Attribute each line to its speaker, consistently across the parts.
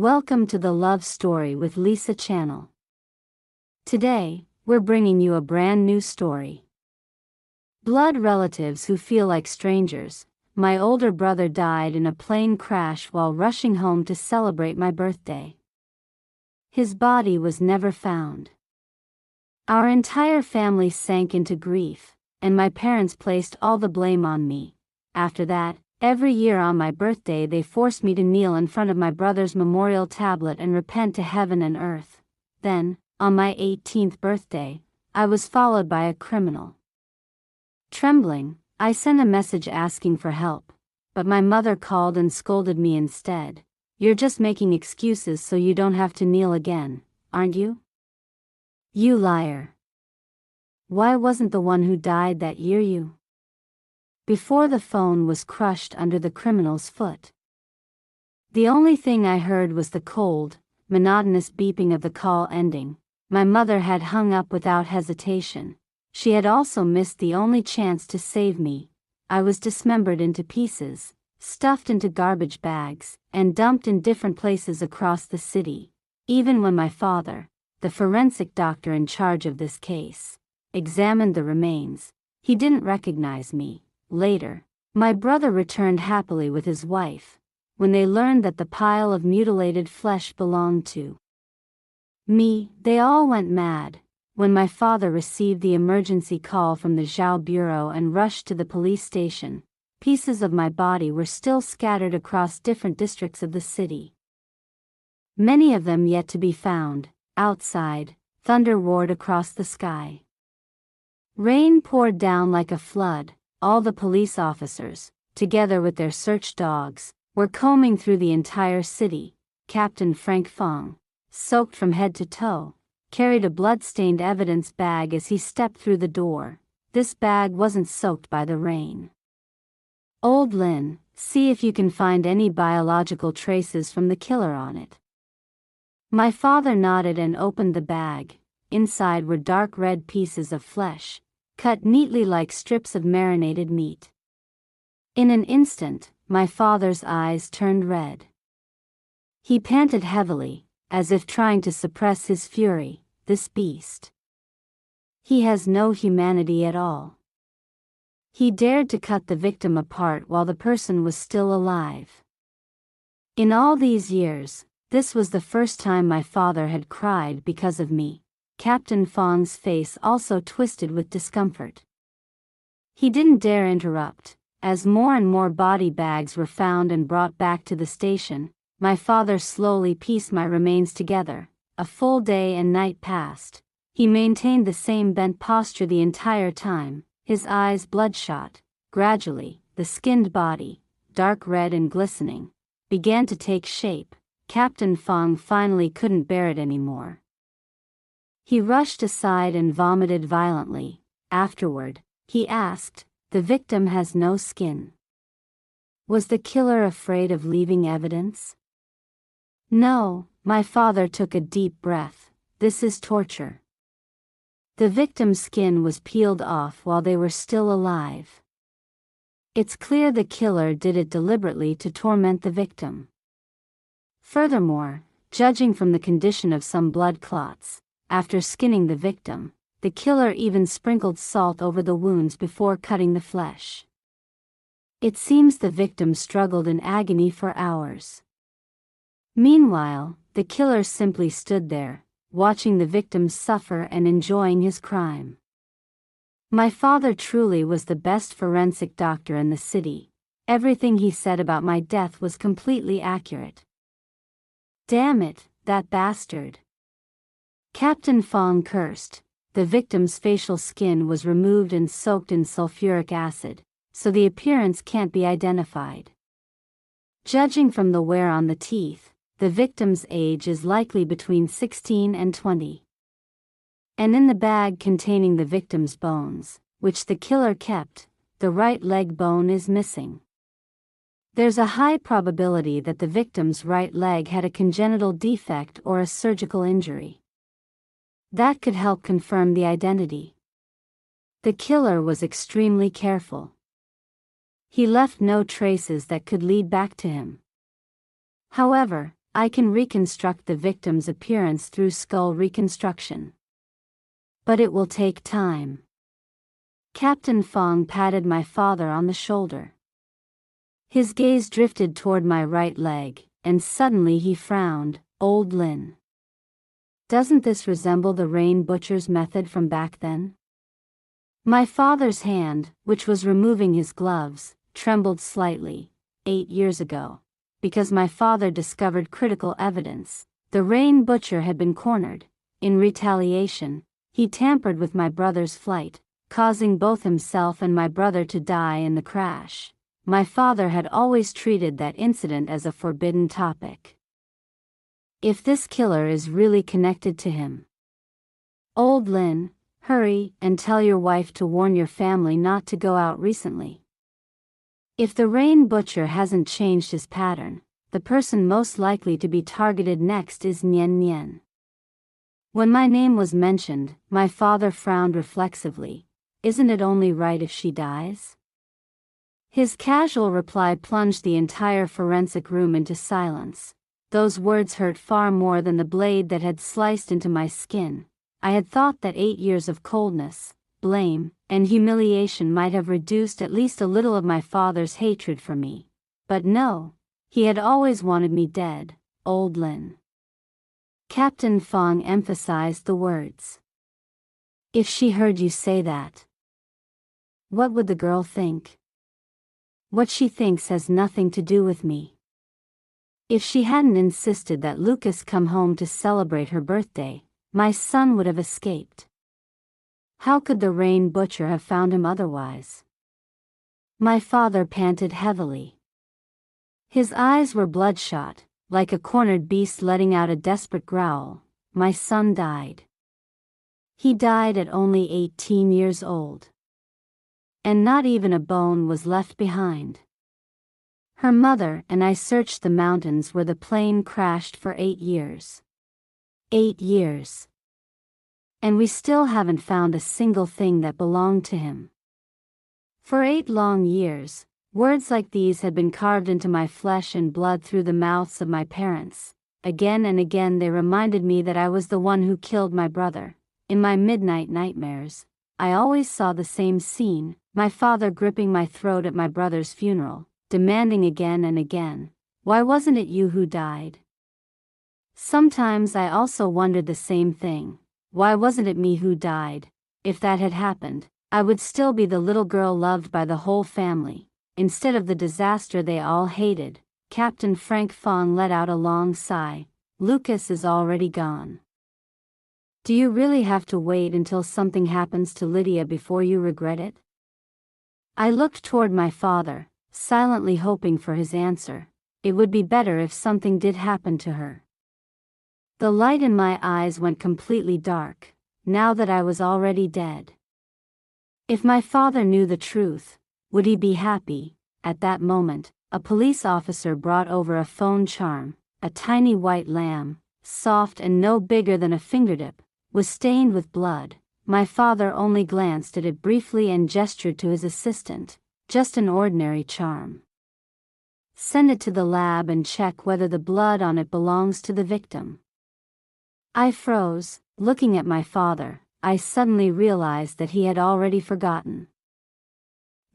Speaker 1: Welcome to the Love Story with Lisa channel. Today, we're bringing you a brand new story. Blood relatives who feel like strangers. My older brother died in a plane crash while rushing home to celebrate my birthday. His body was never found. Our entire family sank into grief, and my parents placed all the blame on me. After that, every year on my birthday they forced me to kneel in front of my brother's memorial tablet and repent to heaven and earth. Then, on my 18th birthday, I was followed by a criminal. Trembling, I sent a message asking for help, but my mother called and scolded me instead. "You're just making excuses so you don't have to kneel again, aren't you? You liar. Why wasn't the one who died that year you?" Before the phone was crushed under the criminal's foot. The only thing I heard was the cold, monotonous beeping of the call ending. My mother had hung up without hesitation. She had also missed the only chance to save me. I was dismembered into pieces, stuffed into garbage bags, and dumped in different places across the city. Even when my father, the forensic doctor in charge of this case, examined the remains, he didn't recognize me. Later, my brother returned happily with his wife, when they learned that the pile of mutilated flesh belonged to me. They all went mad. When my father received the emergency call from the Zhao Bureau and rushed to the police station, pieces of my body were still scattered across different districts of the city. Many of them yet to be found. Outside, thunder roared across the sky. Rain poured down like a flood. All the police officers, together with their search dogs, were combing through the entire city. Captain Frank Fong, soaked from head to toe, carried a blood-stained evidence bag as he stepped through the door. This bag wasn't soaked by the rain. "Old Lin, see if you can find any biological traces from the killer on it." My father nodded and opened the bag. Inside were dark red pieces of flesh, cut neatly like strips of marinated meat. In an instant, my father's eyes turned red. He panted heavily, as if trying to suppress his fury. "This beast. He has no humanity at all. He dared to cut the victim apart while the person was still alive." In all these years, this was the first time my father had cried because of me. Captain Fong's face also twisted with discomfort. He didn't dare interrupt. As more and more body bags were found and brought back to the station, my father slowly pieced my remains together. A full day and night passed. He maintained the same bent posture the entire time, his eyes bloodshot. Gradually, the skinned body, dark red and glistening, began to take shape. Captain Fong finally couldn't bear it anymore. He rushed aside and vomited violently. Afterward, he asked, "The victim has no skin. Was the killer afraid of leaving evidence?" "No," my father took a deep breath. "This is torture." The victim's skin was peeled off while they were still alive. It's clear the killer did it deliberately to torment the victim. Furthermore, judging from the condition of some blood clots, after skinning the victim, the killer even sprinkled salt over the wounds before cutting the flesh. It seems the victim struggled in agony for hours. Meanwhile, the killer simply stood there, watching the victim suffer and enjoying his crime. My father truly was the best forensic doctor in the city. Everything he said about my death was completely accurate. "Damn it, that bastard." Captain Fong cursed. The victim's facial skin was removed and soaked in sulfuric acid, so the appearance can't be identified. Judging from the wear on the teeth, the victim's age is likely between 16 and 20. And in the bag containing the victim's bones, which the killer kept, the right leg bone is missing. There's a high probability that the victim's right leg had a congenital defect or a surgical injury. That could help confirm the identity. The killer was extremely careful. He left no traces that could lead back to him. However, I can reconstruct the victim's appearance through skull reconstruction. But it will take time. Captain Fong patted my father on the shoulder. His gaze drifted toward my right leg, and suddenly he frowned. Old Lin. Doesn't this resemble the Rain Butcher's method from back then? My father's hand, which was removing his gloves, trembled slightly. 8 years ago. Because my father discovered critical evidence. The Rain Butcher had been cornered. In retaliation, he tampered with my brother's flight, causing both himself and my brother to die in the crash. My father had always treated that incident as a forbidden topic. If this killer is really connected to him. Old Lin, hurry and tell your wife to warn your family not to go out recently. If the Rain Butcher hasn't changed his pattern, the person most likely to be targeted next is Nian Nian. When my name was mentioned, my father frowned reflexively. Isn't it only right if she dies? His casual reply plunged the entire forensic room into silence. Those words hurt far more than the blade that had sliced into my skin. I had thought that 8 years of coldness, blame, and humiliation might have reduced at least a little of my father's hatred for me. But no, he had always wanted me dead. Old Lin. Captain Fong emphasized the words. If she heard you say that, what would the girl think? What she thinks has nothing to do with me. If she hadn't insisted that Lucas come home to celebrate her birthday, my son would have escaped. How could the Rain Butcher have found him otherwise? My father panted heavily. His eyes were bloodshot, like a cornered beast letting out a desperate growl. My son died. He died at only 18 years old. And not even a bone was left behind. Her mother and I searched the mountains where the plane crashed for 8 years. 8 years. And we still haven't found a single thing that belonged to him. For 8 long years, words like these had been carved into my flesh and blood through the mouths of my parents. Again and again they reminded me that I was the one who killed my brother. In my midnight nightmares, I always saw the same scene, my father gripping my throat at my brother's funeral, demanding again and again, "Why wasn't it you who died?" Sometimes I also wondered the same thing. Why wasn't it me who died? If that had happened, I would still be the little girl loved by the whole family, instead of the disaster they all hated. Captain Frank Fong let out a long sigh. Lucas is already gone. Do you really have to wait until something happens to Lydia before you regret it? I looked toward my father, silently hoping for his answer. It would be better if something did happen to her. The light in my eyes went completely dark, now that I was already dead. If my father knew the truth, would he be happy? At that moment, a police officer brought over a phone charm. A tiny white lamb, soft and no bigger than a fingertip, was stained with blood. My father only glanced at it briefly and gestured to his assistant. Just an ordinary charm. Send it to the lab and check whether the blood on it belongs to the victim. I froze, looking at my father. I suddenly realized that he had already forgotten.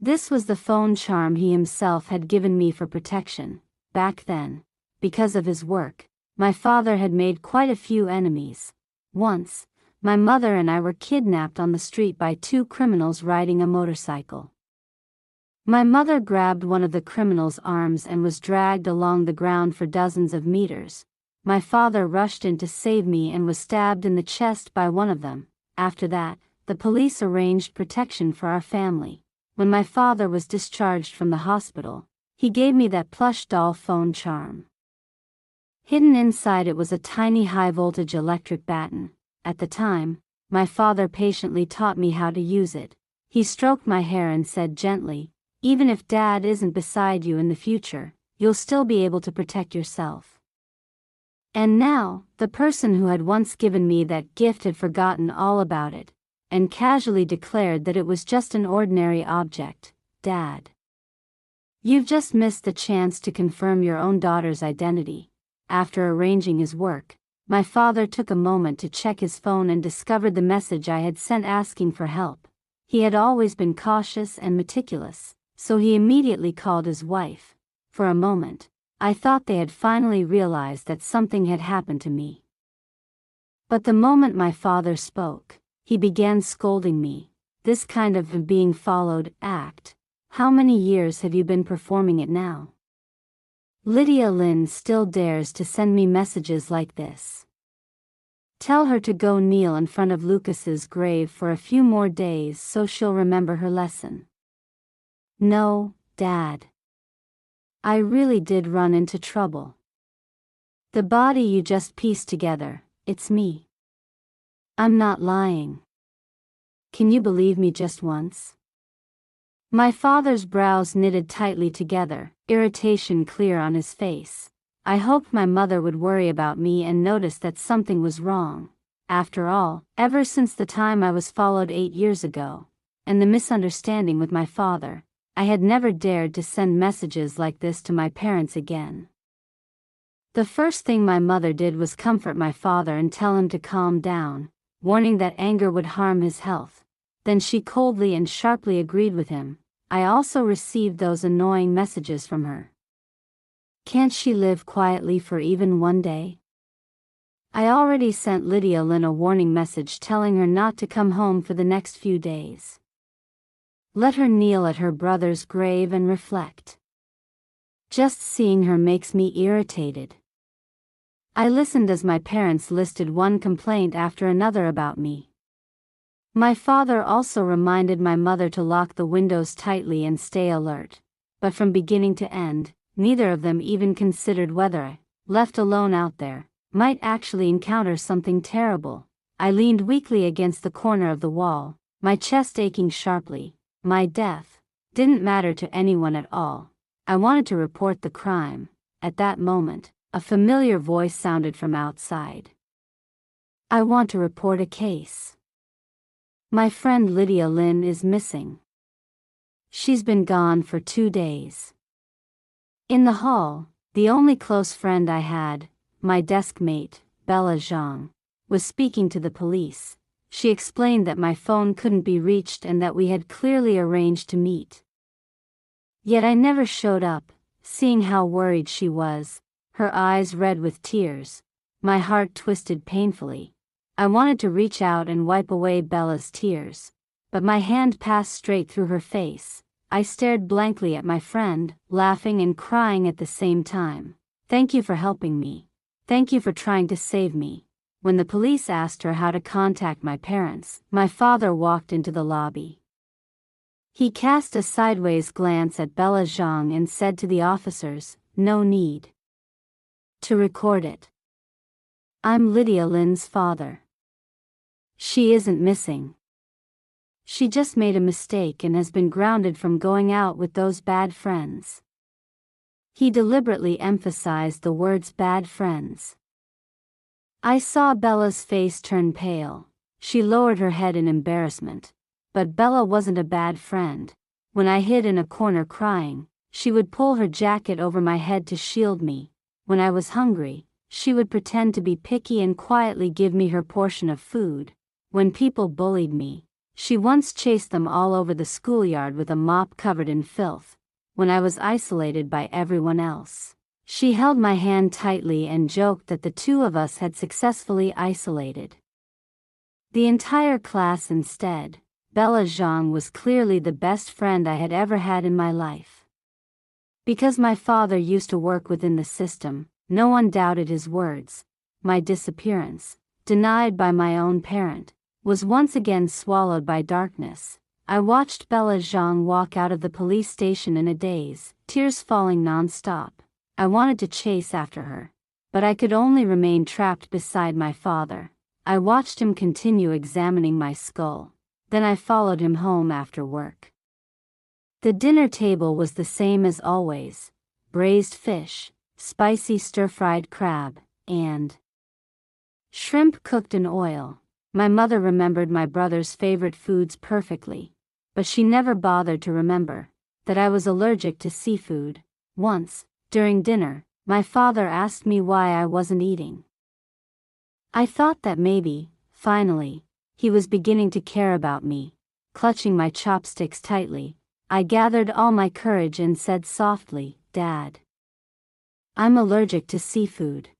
Speaker 1: This was the phone charm he himself had given me for protection. Back then, because of his work, my father had made quite a few enemies. Once, my mother and I were kidnapped on the street by 2 criminals riding a motorcycle. My mother grabbed one of the criminals' arms and was dragged along the ground for dozens of meters. My father rushed in to save me and was stabbed in the chest by one of them. After that, the police arranged protection for our family. When my father was discharged from the hospital, he gave me that plush doll phone charm. Hidden inside it was a tiny high-voltage electric baton. At the time, my father patiently taught me how to use it. He stroked my hair and said gently, "Even if Dad isn't beside you in the future, you'll still be able to protect yourself." And now, the person who had once given me that gift had forgotten all about it, and casually declared that it was just an ordinary object. Dad. You've just missed the chance to confirm your own daughter's identity. After arranging his work, my father took a moment to check his phone and discovered the message I had sent asking for help. He had always been cautious and meticulous, so he immediately called his wife. For a moment, I thought they had finally realized that something had happened to me. But the moment my father spoke, he began scolding me. This kind of being followed act. How many years have you been performing it now? Lydia Lynn still dares to send me messages like this. Tell her to go kneel in front of Lucas's grave for a few more days so she'll remember her lesson. No, Dad. I really did run into trouble. The body you just pieced together, it's me. I'm not lying. Can you believe me just once? My father's brows knitted tightly together, irritation clear on his face. I hoped my mother would worry about me and notice that something was wrong. After all, ever since the time I was followed 8 years ago, and the misunderstanding with my father, I had never dared to send messages like this to my parents again. The first thing my mother did was comfort my father and tell him to calm down, warning that anger would harm his health. Then she coldly and sharply agreed with him. I also received those annoying messages from her. Can't she live quietly for even one day? I already sent Lydia Lynn a warning message telling her not to come home for the next few days. Let her kneel at her brother's grave and reflect. Just seeing her makes me irritated. I listened as my parents listed one complaint after another about me. My father also reminded my mother to lock the windows tightly and stay alert. But from beginning to end, neither of them even considered whether I, left alone out there, might actually encounter something terrible. I leaned weakly against the corner of the wall, my chest aching sharply. My death didn't matter to anyone at all. I wanted to report the crime. At that moment, a familiar voice sounded from outside. I want to report a case. My friend Lydia Lynn is missing. She's been gone for 2 days. In the hall, the only close friend I had, my desk mate, Bella Zhang, was speaking to the police. She explained that my phone couldn't be reached and that we had clearly arranged to meet. Yet I never showed up. Seeing how worried she was, her eyes red with tears, my heart twisted painfully. I wanted to reach out and wipe away Bella's tears, but my hand passed straight through her face. I stared blankly at my friend, laughing and crying at the same time. Thank you for helping me. Thank you for trying to save me. When the police asked her how to contact my parents, my father walked into the lobby. He cast a sideways glance at Bella Zhang and said to the officers, "No need to record it. I'm Lydia Lynn's father. She isn't missing. She just made a mistake and has been grounded from going out with those bad friends." He deliberately emphasized the words bad friends. I saw Bella's face turn pale. She lowered her head in embarrassment. But Bella wasn't a bad friend. When I hid in a corner crying, she would pull her jacket over my head to shield me. When I was hungry, she would pretend to be picky and quietly give me her portion of food. When people bullied me, she once chased them all over the schoolyard with a mop covered in filth. When I was isolated by everyone else, she held my hand tightly and joked that the two of us had successfully isolated the entire class instead. Bella Zhang was clearly the best friend I had ever had in my life. Because my father used to work within the system, no one doubted his words. My disappearance, denied by my own parent, was once again swallowed by darkness. I watched Bella Zhang walk out of the police station in a daze, tears falling non-stop. I wanted to chase after her, but I could only remain trapped beside my father. I watched him continue examining my skull. Then I followed him home after work. The dinner table was the same as always: braised fish, spicy stir-fried crab, and shrimp cooked in oil. My mother remembered my brother's favorite foods perfectly, but she never bothered to remember that I was allergic to seafood. Once, during dinner, my father asked me why I wasn't eating. I thought that maybe, finally, he was beginning to care about me. Clutching my chopsticks tightly, I gathered all my courage and said softly, "Dad, I'm allergic to seafood."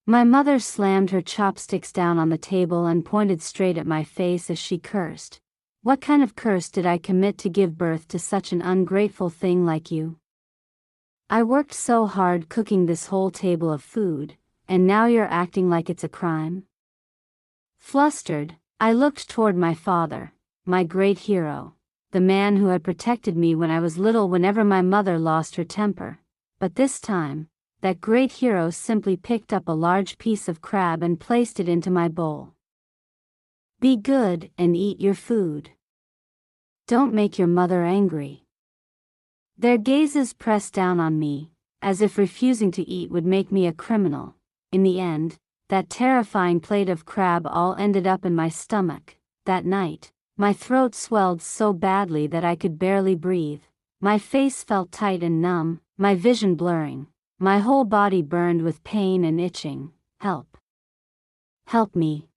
Speaker 1: My mother slammed her chopsticks down on the table and pointed straight at my face as she cursed. "What kind of curse did I commit to give birth to such an ungrateful thing like you? I worked so hard cooking this whole table of food, and now you're acting like it's a crime?" Flustered, I looked toward my father, my great hero, the man who had protected me when I was little whenever my mother lost her temper. But this time, that great hero simply picked up a large piece of crab and placed it into my bowl. "Be good and eat your food. Don't make your mother angry." Their gazes pressed down on me, as if refusing to eat would make me a criminal. In the end, that terrifying plate of crab all ended up in my stomach. That night, my throat swelled so badly that I could barely breathe. My face felt tight and numb, my vision blurring. My whole body burned with pain and itching. "Help. Help me."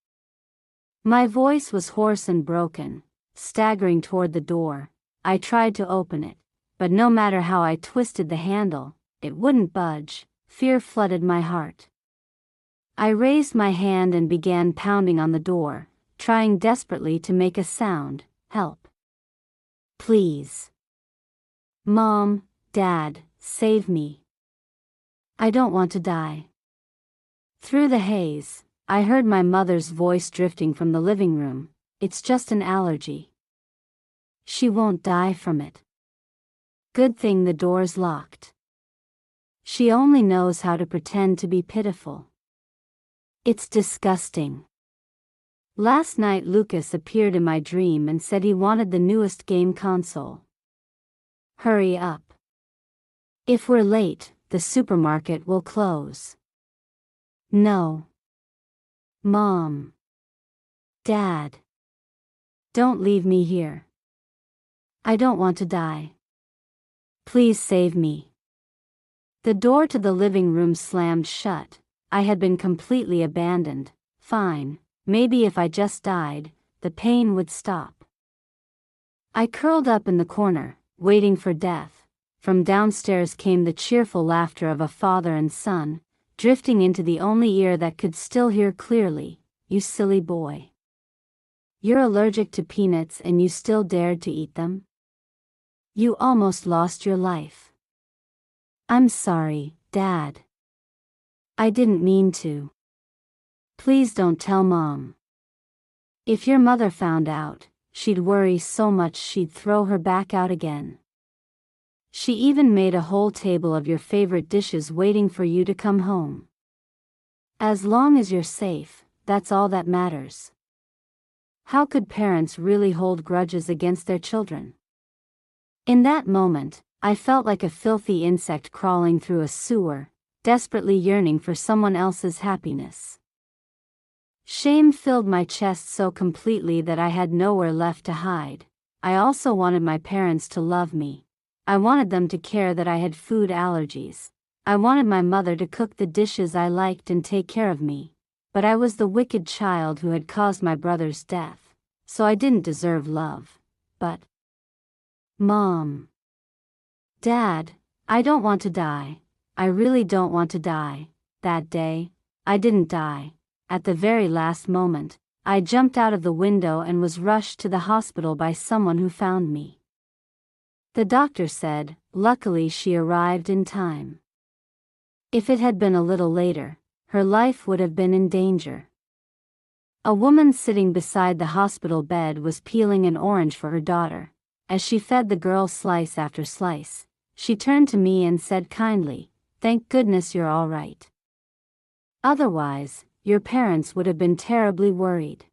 Speaker 1: My voice was hoarse and broken. Staggering toward the door, I tried to open it, but no matter how I twisted the handle, it wouldn't budge. Fear flooded my heart. I raised my hand and began pounding on the door, trying desperately to make a sound. "Help. Please. Mom, Dad, save me. I don't want to die." Through the haze, I heard my mother's voice drifting from the living room. "It's just an allergy. She won't die from it. Good thing the door's locked. She only knows how to pretend to be pitiful. It's disgusting." Last night Lucas appeared in my dream and said he wanted the newest game console. "Hurry up. If we're late, the supermarket will close." "No. Mom. Dad. Don't leave me here. I don't want to die. Please save me." The door to the living room slammed shut. I had been completely abandoned. Fine, maybe if I just died, the pain would stop. I curled up in the corner, waiting for death. From downstairs came the cheerful laughter of a father and son, drifting into the only ear that could still hear clearly. "You silly boy. You're allergic to peanuts and you still dared to eat them? You almost lost your life." "I'm sorry, Dad. I didn't mean to. Please don't tell Mom. If your mother found out, she'd worry so much she'd throw her back out again. She even made a whole table of your favorite dishes waiting for you to come home. As long as you're safe, that's all that matters." How could parents really hold grudges against their children? In that moment, I felt like a filthy insect crawling through a sewer, desperately yearning for someone else's happiness. Shame filled my chest so completely that I had nowhere left to hide. I also wanted my parents to love me. I wanted them to care that I had food allergies. I wanted my mother to cook the dishes I liked and take care of me. But I was the wicked child who had caused my brother's death, so I didn't deserve love. But Mom. Dad, I don't want to die. I really don't want to die. That day, I didn't die. At the very last moment, I jumped out of the window and was rushed to the hospital by someone who found me. The doctor said, luckily she arrived in time. If it had been a little later, her life would have been in danger. A woman sitting beside the hospital bed was peeling an orange for her daughter. As she fed the girl slice after slice, she turned to me and said kindly, "Thank goodness you're all right. Otherwise, your parents would have been terribly worried."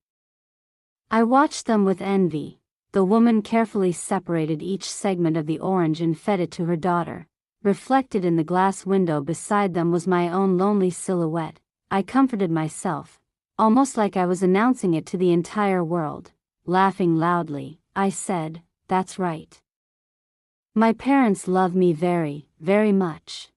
Speaker 1: I watched them with envy. The woman carefully separated each segment of the orange and fed it to her daughter. Reflected in the glass window beside them was my own lonely silhouette. I comforted myself, almost like I was announcing it to the entire world. Laughing loudly, I said, "That's right. My parents love me very, very much."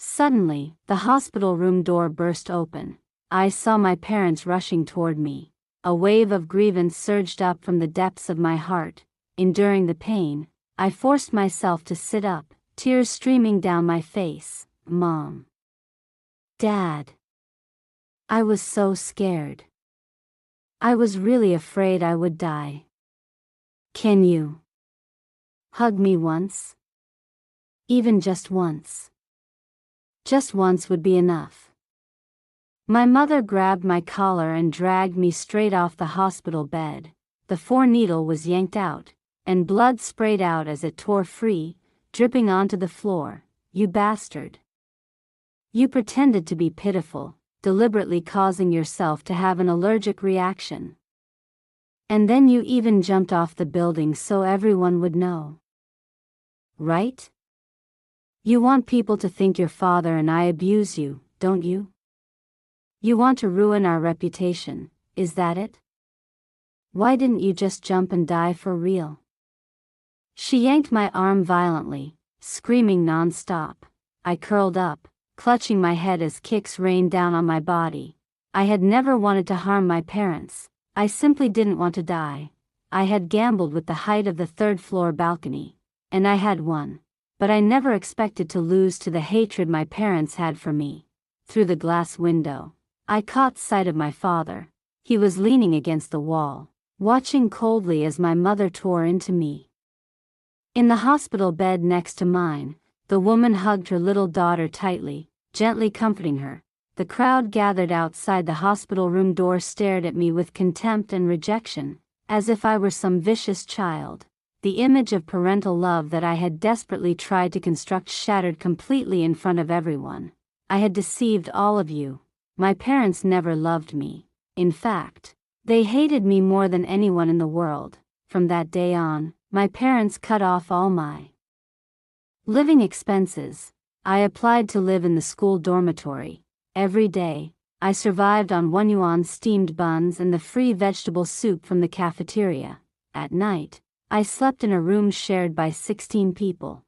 Speaker 1: Suddenly, the hospital room door burst open. I saw my parents rushing toward me. A wave of grievance surged up from the depths of my heart. Enduring the pain, I forced myself to sit up, tears streaming down my face. Mom. Dad. I was so scared. I was really afraid I would die. Can you hug me once? Even just once. Just once would be enough. My mother grabbed my collar and dragged me straight off the hospital bed. The 4-needle was yanked out, and blood sprayed out as it tore free, dripping onto the floor. You bastard. You pretended to be pitiful, deliberately causing yourself to have an allergic reaction. And then you even jumped off the building so everyone would know. Right? You want people to think your father and I abuse you, don't you? You want to ruin our reputation, is that it? Why didn't you just jump and die for real? She yanked my arm violently, screaming non-stop. I curled up, clutching my head as kicks rained down on my body. I had never wanted to harm my parents. I simply didn't want to die. I had gambled with the height of the 3rd-floor balcony, and I had won. But I never expected to lose to the hatred my parents had for me. Through the glass window, I caught sight of my father. He was leaning against the wall, watching coldly as my mother tore into me. In the hospital bed next to mine, the woman hugged her little daughter tightly, gently comforting her. The crowd gathered outside the hospital room door stared at me with contempt and rejection, as if I were some vicious child. The image of parental love that I had desperately tried to construct shattered completely in front of everyone. I had deceived all of you. My parents never loved me. In fact, they hated me more than anyone in the world. From that day on, my parents cut off all my living expenses. I applied to live in the school dormitory. Every day, I survived on 1 yuan steamed buns and the free vegetable soup from the cafeteria. At night, I slept in a room shared by 16 people.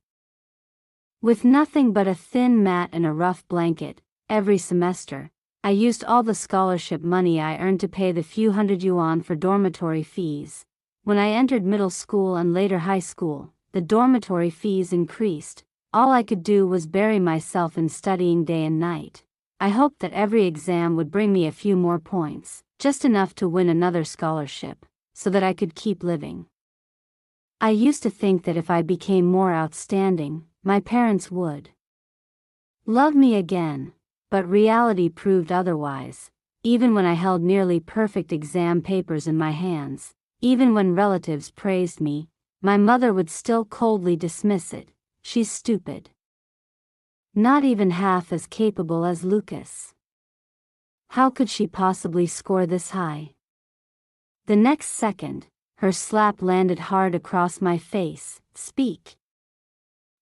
Speaker 1: With nothing but a thin mat and a rough blanket. Every semester, I used all the scholarship money I earned to pay the few hundred yuan for dormitory fees. When I entered middle school and later high school, the dormitory fees increased. All I could do was bury myself in studying day and night. I hoped that every exam would bring me a few more points, just enough to win another scholarship, so that I could keep living. I used to think that if I became more outstanding, my parents would love me again, but reality proved otherwise. Even when I held nearly perfect exam papers in my hands, even when relatives praised me, my mother would still coldly dismiss it. She's stupid. Not even half as capable as Lucas. How could she possibly score this high? The next second, her slap landed hard across my face. Speak.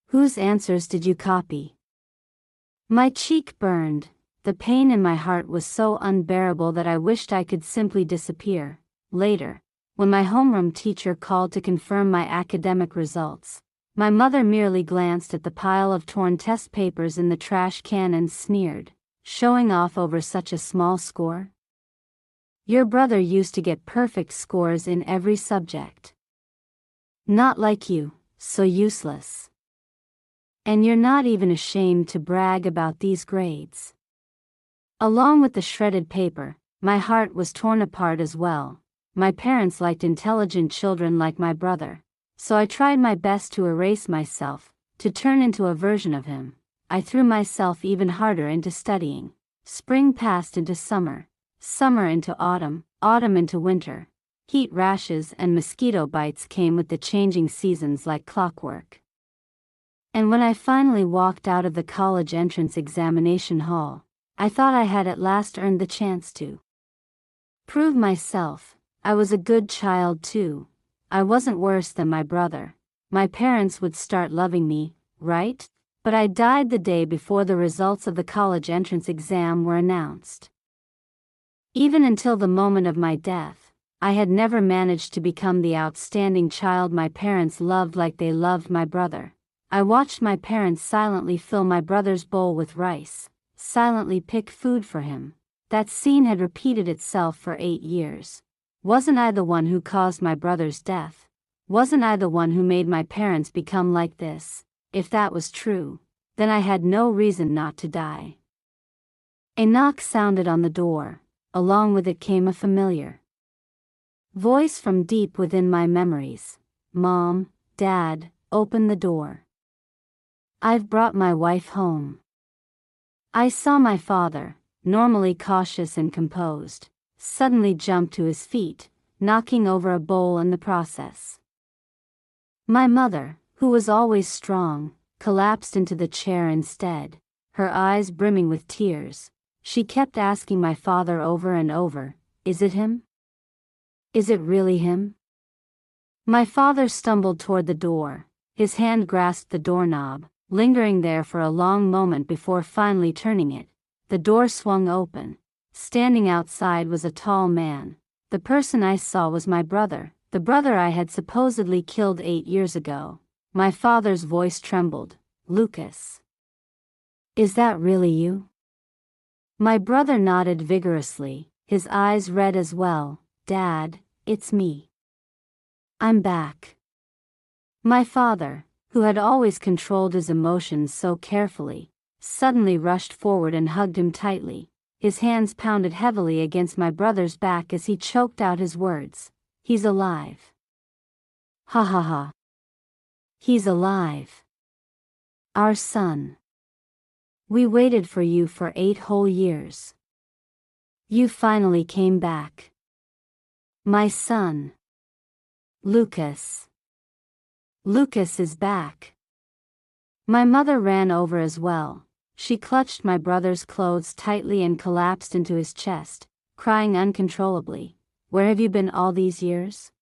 Speaker 1: Whose answers did you copy? My cheek burned. The pain in my heart was so unbearable that I wished I could simply disappear. Later, when my homeroom teacher called to confirm my academic results, my mother merely glanced at the pile of torn test papers in the trash can and sneered, "Showing off over such a small score? Your brother used to get perfect scores in every subject. Not like you, so useless. And you're not even ashamed to brag about these grades." Along with the shredded paper, my heart was torn apart as well. My parents liked intelligent children like my brother, so I tried my best to erase myself, to turn into a version of him. I threw myself even harder into studying. Spring passed into summer, summer into autumn, autumn into winter. Heat rashes and mosquito bites came with the changing seasons like clockwork. And when I finally walked out of the college entrance examination hall, I thought I had at last earned the chance to prove myself. I was a good child too. I wasn't worse than my brother. My parents would start loving me, right? But I died the day before the results of the college entrance exam were announced. Even until the moment of my death, I had never managed to become the outstanding child my parents loved like they loved my brother. I watched my parents silently fill my brother's bowl with rice, silently pick food for him. That scene had repeated itself for 8 years. Wasn't I the one who caused my brother's death? Wasn't I the one who made my parents become like this? If that was true, then I had no reason not to die. A knock sounded on the door. Along with it came a familiar voice from deep within my memories. Mom, Dad, open the door. I've brought my wife home. I saw my father, normally cautious and composed, suddenly jump to his feet, knocking over a bowl in the process. My mother, who was always strong, collapsed into the chair instead, her eyes brimming with tears. She kept asking my father over and over, "Is it him? Is it really him?" My father stumbled toward the door. His hand grasped the doorknob, lingering there for a long moment before finally turning it. The door swung open. Standing outside was a tall man. The person I saw was my brother, the brother I had supposedly killed 8 years ago. My father's voice trembled. "Lucas. Is that really you?" My brother nodded vigorously, his eyes red as well. "Dad, it's me. I'm back." My father, who had always controlled his emotions so carefully, suddenly rushed forward and hugged him tightly. His hands pounded heavily against my brother's back as he choked out his words. "He's alive. Ha ha ha. He's alive. Our son. We waited for you for 8 whole years. You finally came back. My son. Lucas. Lucas is back." My mother ran over as well. She clutched my brother's clothes tightly and collapsed into his chest, crying uncontrollably. "Where have you been all these years?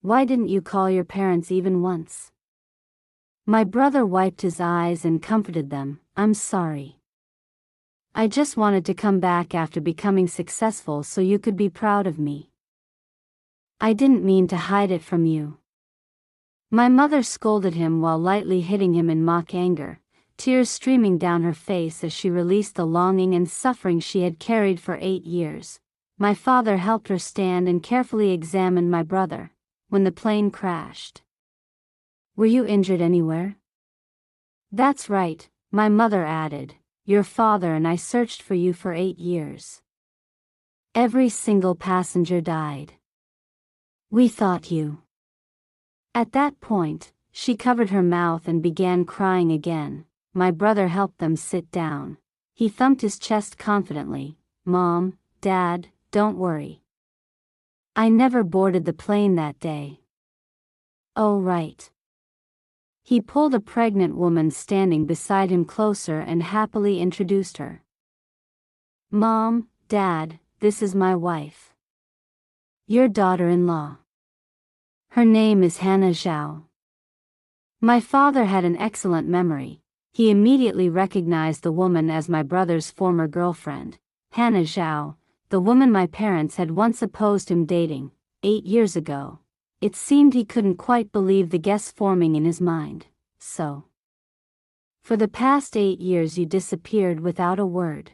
Speaker 1: Why didn't you call your parents even once?" My brother wiped his eyes and comforted them. "I'm sorry. I just wanted to come back after becoming successful so you could be proud of me. I didn't mean to hide it from you." My mother scolded him while lightly hitting him in mock anger, tears streaming down her face as she released the longing and suffering she had carried for 8 years. My father helped her stand and carefully examined my brother. "When the plane crashed, were you injured anywhere?" "That's right," my mother added. "Your father and I searched for you for 8 years. Every single passenger died. We thought you..." At that point, she covered her mouth and began crying again. My brother helped them sit down. He thumped his chest confidently. "Mom, Dad, don't worry. I never boarded the plane that day." "Oh right." He pulled a pregnant woman standing beside him closer and happily introduced her. "Mom, Dad, this is my wife. Your daughter-in-law. Her name is Hannah Zhao." My father had an excellent memory. He immediately recognized the woman as my brother's former girlfriend, Hannah Zhao, the woman my parents had once opposed him dating, 8 years ago. It seemed he couldn't quite believe the guess forming in his mind. "So, for the past 8 years you disappeared without a word.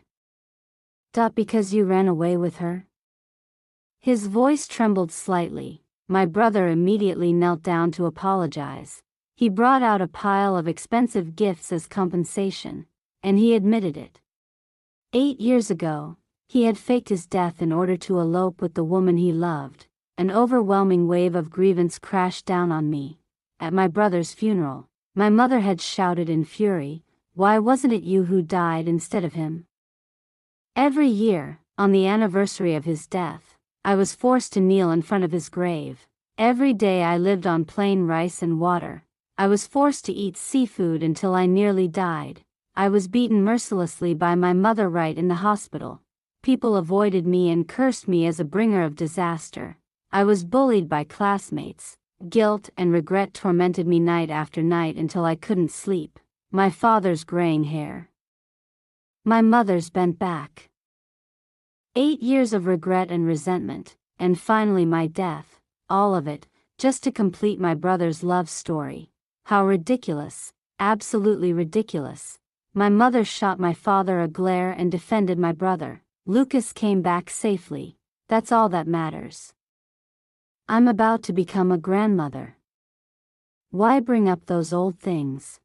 Speaker 1: Because you ran away with her?" His voice trembled slightly. My brother immediately knelt down to apologize. He brought out a pile of expensive gifts as compensation, and he admitted it. 8 years ago, he had faked his death in order to elope with the woman he loved. An overwhelming wave of grievance crashed down on me. At my brother's funeral, my mother had shouted in fury, "Why wasn't it you who died instead of him?" Every year, on the anniversary of his death, I was forced to kneel in front of his grave. Every day I lived on plain rice and water. I was forced to eat seafood until I nearly died. I was beaten mercilessly by my mother right in the hospital. People avoided me and cursed me as a bringer of disaster. I was bullied by classmates. Guilt and regret tormented me night after night until I couldn't sleep. My father's graying hair. My mother's bent back. 8 years of regret and resentment, and finally my death, all of it, just to complete my brother's love story. How ridiculous, absolutely ridiculous. My mother shot my father a glare and defended my brother. Lucas came back safely. That's all that matters. I'm about to become a grandmother. Why bring up those old things?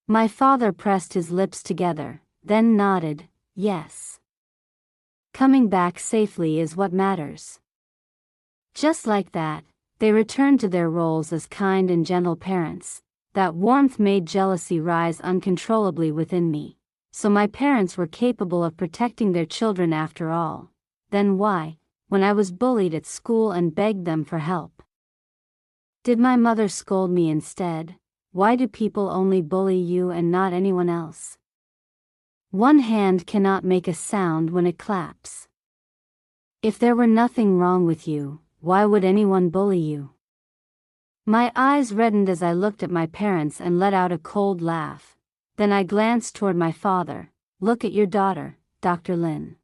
Speaker 1: My father pressed his lips together, then nodded, yes. Coming back safely is what matters. Just like that, they returned to their roles as kind and gentle parents. That warmth made jealousy rise uncontrollably within me. So my parents were capable of protecting their children after all. Then why, when I was bullied at school and begged them for help? Did my mother scold me instead? Why do people only bully you and not anyone else? One hand cannot make a sound when it claps. If there were nothing wrong with you, why would anyone bully you? My eyes reddened as I looked at my parents and let out a cold laugh. Then I glanced toward my father. Look at your daughter, Dr. Lin.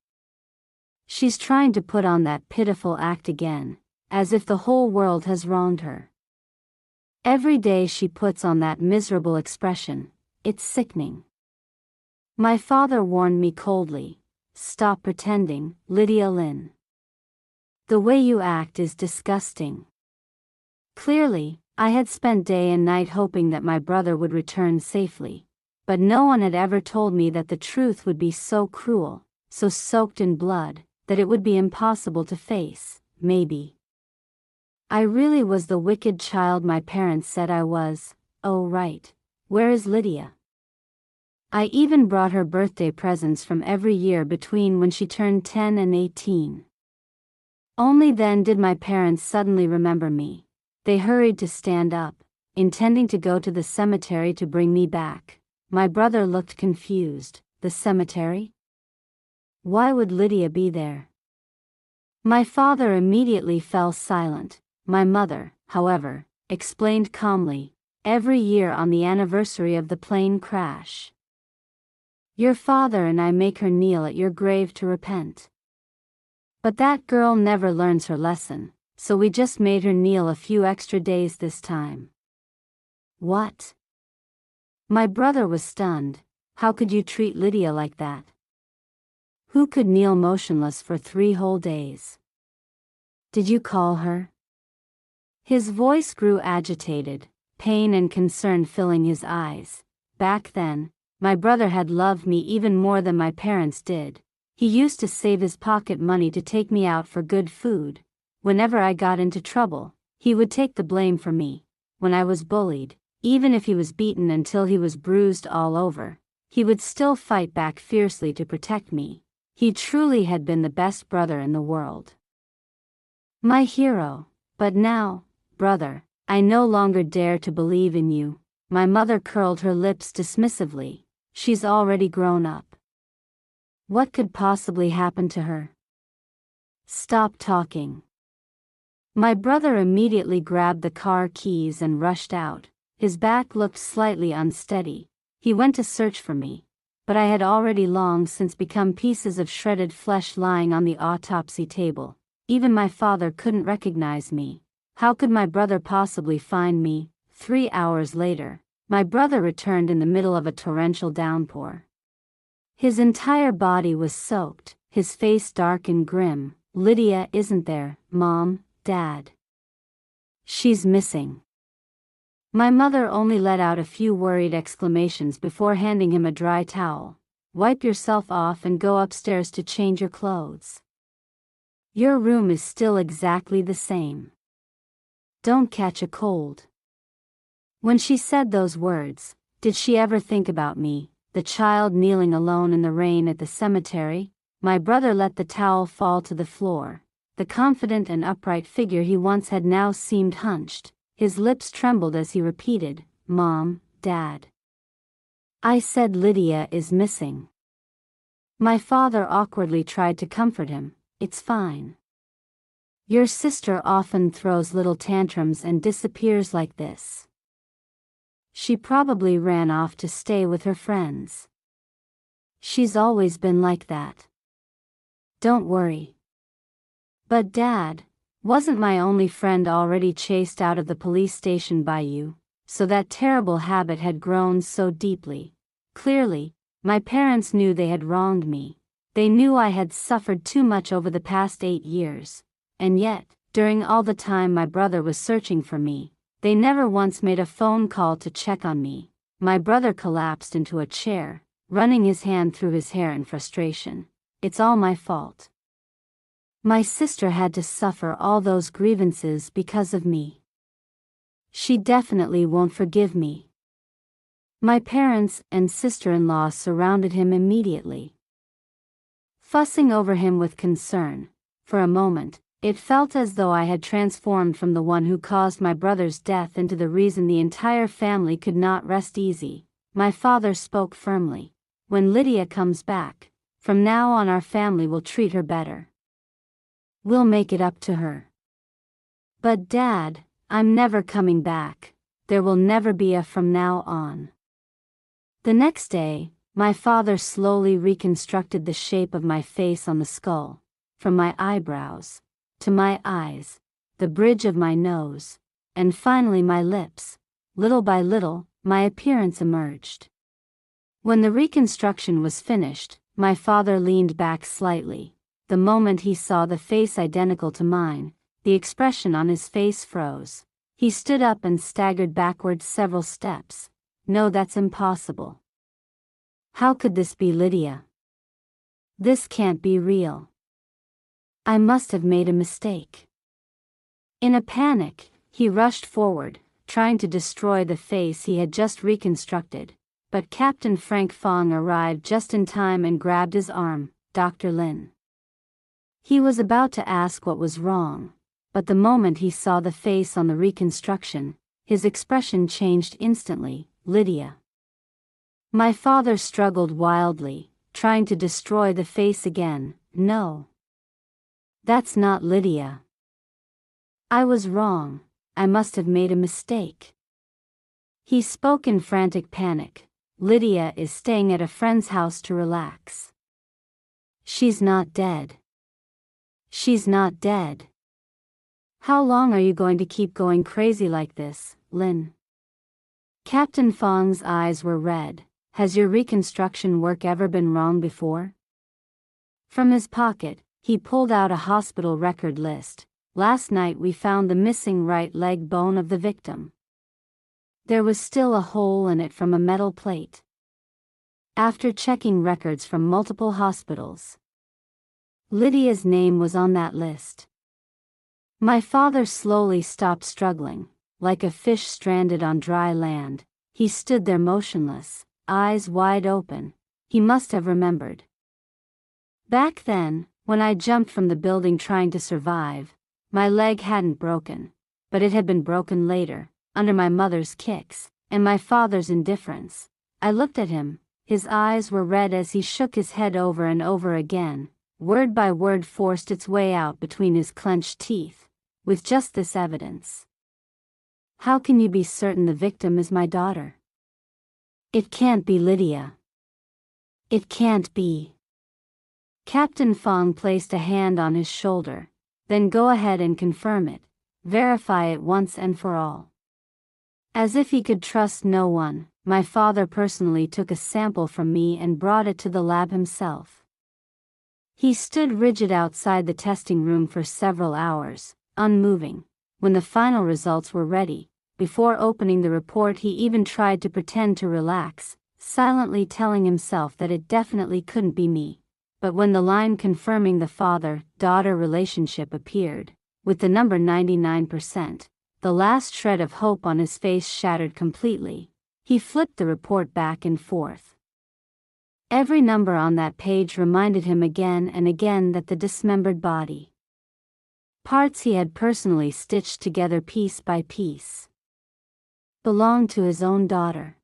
Speaker 1: She's trying to put on that pitiful act again, as if the whole world has wronged her. Every day she puts on that miserable expression. It's sickening. My father warned me coldly. Stop pretending, Lydia Lin. The way you act is disgusting. Clearly, I had spent day and night hoping that my brother would return safely. But no one had ever told me that the truth would be so cruel, so soaked in blood, that it would be impossible to face, maybe. I really was the wicked child my parents said I was. Oh right, where is Lydia? I even brought her birthday presents from every year between when she turned 10 and 18. Only then did my parents suddenly remember me. They hurried to stand up, intending to go to the cemetery to bring me back. My brother looked confused. The cemetery? Why would Lydia be there? My father immediately fell silent. My mother, however, explained calmly, every year on the anniversary of the plane crash. Your father and I make her kneel at your grave to repent. But that girl never learns her lesson, so we just made her kneel a few extra days this time. What? My brother was stunned. How could you treat Lydia like that? Who could kneel motionless for 3 whole days? Did you call her? His voice grew agitated, pain and concern filling his eyes. Back then, my brother had loved me even more than my parents did. He used to save his pocket money to take me out for good food. Whenever I got into trouble, he would take the blame for me. When I was bullied, even if he was beaten until he was bruised all over, he would still fight back fiercely to protect me. He truly had been the best brother in the world. My hero. But now, brother, I no longer dare to believe in you. My mother curled her lips dismissively. She's already grown up. What could possibly happen to her? Stop talking. My brother immediately grabbed the car keys and rushed out. His back looked slightly unsteady. He went to search for me, but I had already long since become pieces of shredded flesh lying on the autopsy table. Even my father couldn't recognize me. How could my brother possibly find me? 3 hours later, my brother returned in the middle of a torrential downpour. His entire body was soaked, his face dark and grim. Lydia isn't there, Mom, Dad. She's missing. My mother only let out a few worried exclamations before handing him a dry towel. Wipe yourself off and go upstairs to change your clothes. Your room is still exactly the same. Don't catch a cold. When she said those words, did she ever think about me, the child kneeling alone in the rain at the cemetery? My brother let the towel fall to the floor. The confident and upright figure he once had now seemed hunched. His lips trembled as he repeated, Mom, Dad. I said Lydia is missing. My father awkwardly tried to comfort him. It's fine. Your sister often throws little tantrums and disappears like this. She probably ran off to stay with her friends. She's always been like that. Don't worry. But Dad, wasn't my only friend already chased out of the police station by you? so that terrible habit had grown so deeply. Clearly, my parents knew they had wronged me. They knew I had suffered too much over the past 8 years. And yet, during all the time my brother was searching for me, they never once made a phone call to check on me. My brother collapsed into a chair, running his hand through his hair in frustration. It's all my fault. My sister had to suffer all those grievances because of me. She definitely won't forgive me. My parents and sister-in-law surrounded him immediately, fussing over him with concern. For a moment, it felt as though I had transformed from the one who caused my brother's death into the reason the entire family could not rest easy. My father spoke firmly. When Lydia comes back, from now on our family will treat her better. We'll make it up to her. But Dad, I'm never coming back. There will never be a from now on. The next day, my father slowly reconstructed the shape of my face on the skull, from my eyebrows to my eyes, the bridge of my nose, and finally my lips. Little by little, my appearance emerged. When the reconstruction was finished, my father leaned back slightly. The moment he saw the face identical to mine, the expression on his face froze. He stood up and staggered backwards several steps. No, that's impossible. How could this be Lydia? This can't be real. I must have made a mistake. In a panic, he rushed forward, trying to destroy the face he had just reconstructed. But Captain Frank Fong arrived just in time and grabbed his arm. Dr. Lin. He was about to ask what was wrong, but the moment he saw the face on the reconstruction, his expression changed instantly. Lydia. My father struggled wildly, trying to destroy the face again. No. That's not Lydia. I was wrong. I must have made a mistake. He spoke in frantic panic. Lydia is staying at a friend's house to relax. She's not dead. She's not dead. How long are you going to keep going crazy like this, Lin? Captain Fong's eyes were red. Has your reconstruction work ever been wrong before? From his pocket, he pulled out a hospital record list. Last night we found the missing right leg bone of the victim. There was still a hole in it from a metal plate. After checking records from multiple hospitals, Lydia's name was on that list. My father slowly stopped struggling. Like a fish stranded on dry land, he stood there motionless, eyes wide open. He must have remembered. Back then, when I jumped from the building trying to survive, my leg hadn't broken, but it had been broken later, under my mother's kicks, and my father's indifference. I looked at him. His eyes were red as he shook his head over and over again. Word by word forced its way out between his clenched teeth. With just this evidence. How can you be certain the victim is my daughter? It can't be Lydia. It can't be. Captain Fong placed a hand on his shoulder. Then go ahead and confirm it. Verify it once and for all. As if he could trust no one, my father personally took a sample from me and brought it to the lab himself. He stood rigid outside the testing room for several hours, unmoving. When the final results were ready, before opening the report he even tried to pretend to relax, silently telling himself that it definitely couldn't be me. But when the line confirming the father-daughter relationship appeared, with the number 99%, the last shred of hope on his face shattered completely. He flipped the report back and forth. Every number on that page reminded him again and again that the dismembered body, parts he had personally stitched together piece by piece, belonged to his own daughter.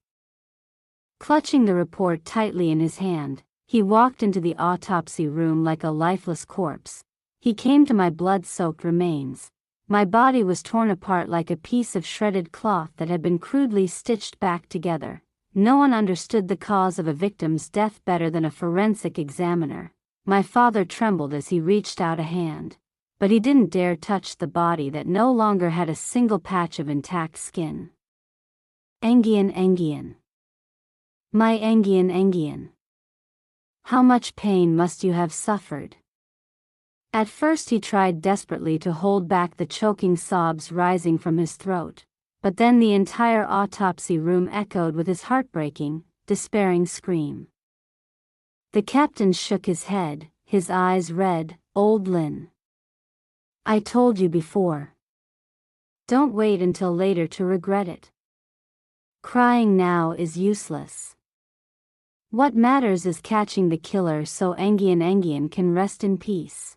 Speaker 1: Clutching the report tightly in his hand, he walked into the autopsy room like a lifeless corpse. He came to my blood-soaked remains. My body was torn apart like a piece of shredded cloth that had been crudely stitched back together. No one understood the cause of a victim's death better than a forensic examiner. My father trembled as he reached out a hand. But he didn't dare touch the body that no longer had a single patch of intact skin. Engian Engian. My Engian Engian. How much pain must you have suffered? At first he tried desperately to hold back the choking sobs rising from his throat, but then the entire autopsy room echoed with his heartbreaking, despairing scream. The captain shook his head, his eyes red. Old Lin. I told you before. Don't wait until later to regret it. Crying now is useless. What matters is catching the killer so Engian Engian can rest in peace.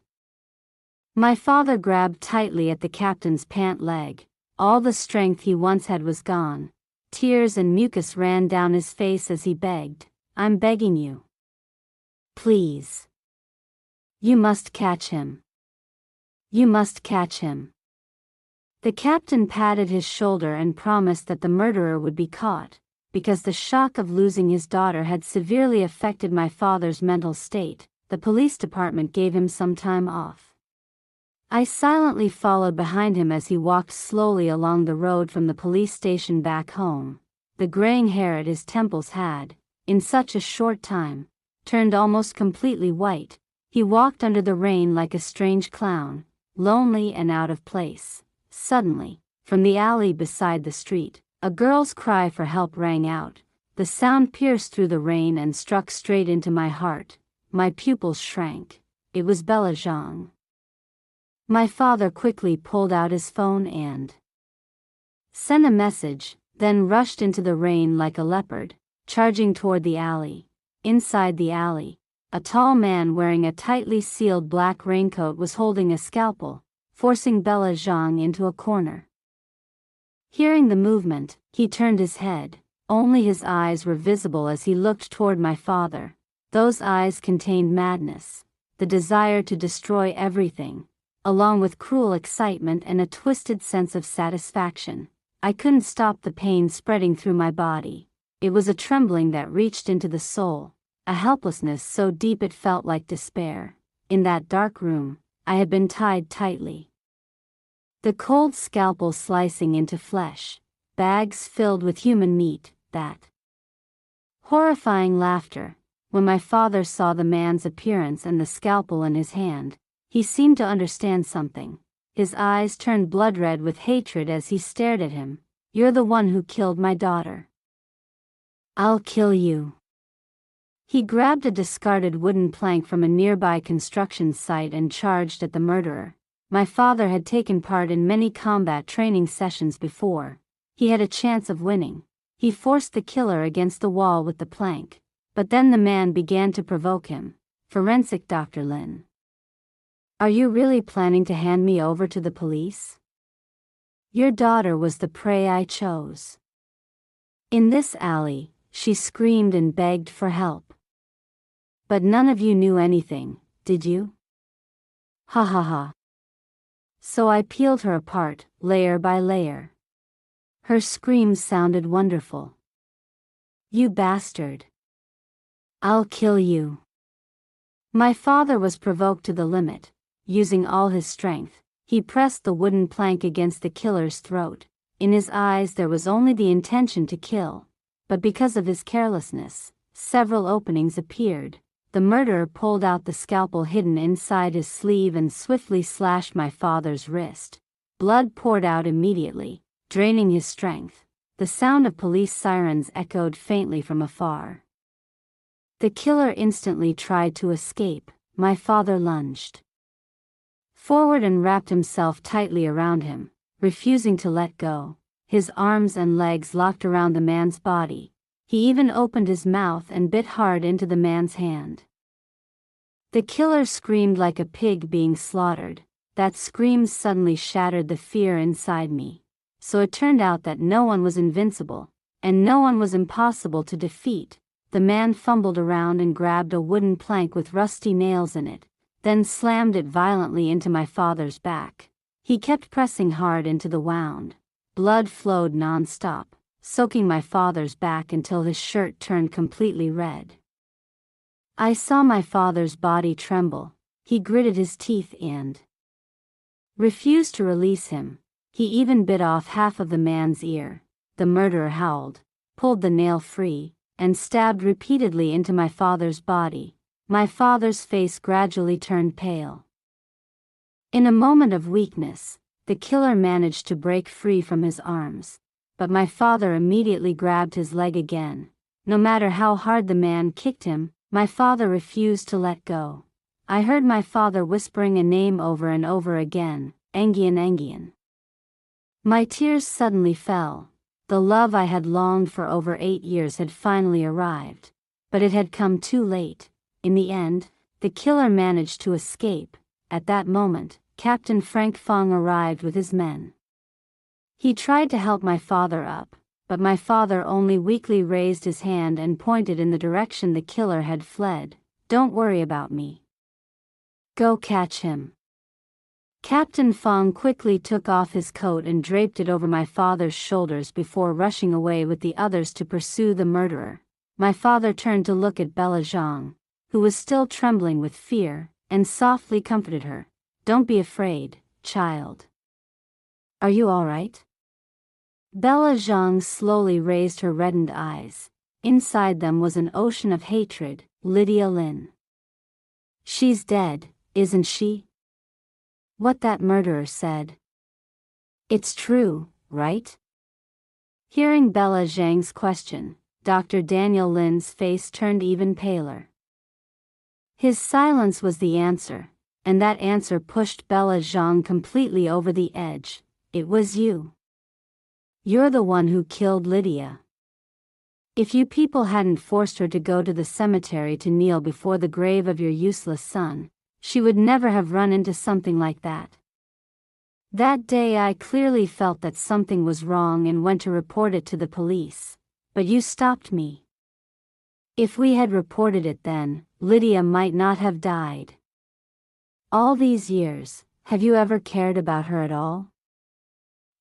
Speaker 1: My father grabbed tightly at the captain's pant leg. All the strength he once had was gone. Tears and mucus ran down his face as he begged, I'm begging you. Please. You must catch him. You must catch him. The captain patted his shoulder and promised that the murderer would be caught, because the shock of losing his daughter had severely affected my father's mental state. The police department gave him some time off. I silently followed behind him as he walked slowly along the road from the police station back home. The graying hair at his temples had, in such a short time, turned almost completely white. He walked under the rain like a strange clown, lonely and out of place. Suddenly, from the alley beside the street, a girl's cry for help rang out. The sound pierced through the rain and struck straight into my heart. My pupils shrank. It was Bella Zhang. My father quickly pulled out his phone and sent a message, then rushed into the rain like a leopard, charging toward the alley. Inside the alley, a tall man wearing a tightly sealed black raincoat was holding a scalpel, forcing Bella Zhang into a corner. Hearing the movement, he turned his head. Only his eyes were visible as he looked toward my father. Those eyes contained madness, the desire to destroy everything, along with cruel excitement and a twisted sense of satisfaction. I couldn't stop the pain spreading through my body. It was a trembling that reached into the soul, a helplessness so deep it felt like despair. In that dark room, I had been tied tightly. The cold scalpel slicing into flesh, bags filled with human meat, that horrifying laughter. When my father saw the man's appearance and the scalpel in his hand, he seemed to understand something. His eyes turned blood-red with hatred as he stared at him. You're the one who killed my daughter. I'll kill you. He grabbed a discarded wooden plank from a nearby construction site and charged at the murderer. My father had taken part in many combat training sessions before. He had a chance of winning. He forced the killer against the wall with the plank. But then the man began to provoke him. Forensic Dr. Lin. Are you really planning to hand me over to the police? Your daughter was the prey I chose. In this alley, she screamed and begged for help. But none of you knew anything, did you? Ha ha ha. So I peeled her apart, layer by layer. Her screams sounded wonderful. You bastard. I'll kill you. My father was provoked to the limit. Using all his strength, he pressed the wooden plank against the killer's throat. In his eyes there was only the intention to kill. But because of his carelessness, several openings appeared. The murderer pulled out the scalpel hidden inside his sleeve and swiftly slashed my father's wrist. Blood poured out immediately, draining his strength. The sound of police sirens echoed faintly from afar. The killer instantly tried to escape. My father lunged forward and wrapped himself tightly around him, refusing to let go. His arms and legs locked around the man's body. He even opened his mouth and bit hard into the man's hand. The killer screamed like a pig being slaughtered. That scream suddenly shattered the fear inside me. So it turned out that no one was invincible, and no one was impossible to defeat. The man fumbled around and grabbed a wooden plank with rusty nails in it, then slammed it violently into my father's back. He kept pressing hard into the wound. Blood flowed non-stop, soaking my father's back until his shirt turned completely red. I saw my father's body tremble. He gritted his teeth and refused to release him. He even bit off half of the man's ear. the murderer howled, pulled the nail free, and stabbed repeatedly into my father's body. My father's face gradually turned pale. In a moment of weakness, the killer managed to break free from his arms, but my father immediately grabbed his leg again. No matter how hard the man kicked him, my father refused to let go. I heard my father whispering a name over and over again, Engian Engian. My tears suddenly fell. The love I had longed for over 8 years had finally arrived, but it had come too late. In the end, the killer managed to escape. At that moment, Captain Frank Fong arrived with his men. He tried to help my father up, but my father only weakly raised his hand and pointed in the direction the killer had fled. "Don't worry about me. Go catch him." Captain Fong quickly took off his coat and draped it over my father's shoulders before rushing away with the others to pursue the murderer. My father turned to look at Bella Zhang, who was still trembling with fear, and softly comforted her. "Don't be afraid, child. Are you all right?" Bella Zhang slowly raised her reddened eyes. Inside them was an ocean of hatred. "Lydia Lin. She's dead, isn't she? What that murderer said. It's true, right?" Hearing Bella Zhang's question, Dr. Daniel Lin's face turned even paler. His silence was the answer, and that answer pushed Bella Zhang completely over the edge. "It was you. You're the one who killed Lydia. If you people hadn't forced her to go to the cemetery to kneel before the grave of your useless son, she would never have run into something like that. That day I clearly felt that something was wrong and went to report it to the police, but you stopped me. If we had reported it then, Lydia might not have died. All these years, have you ever cared about her at all?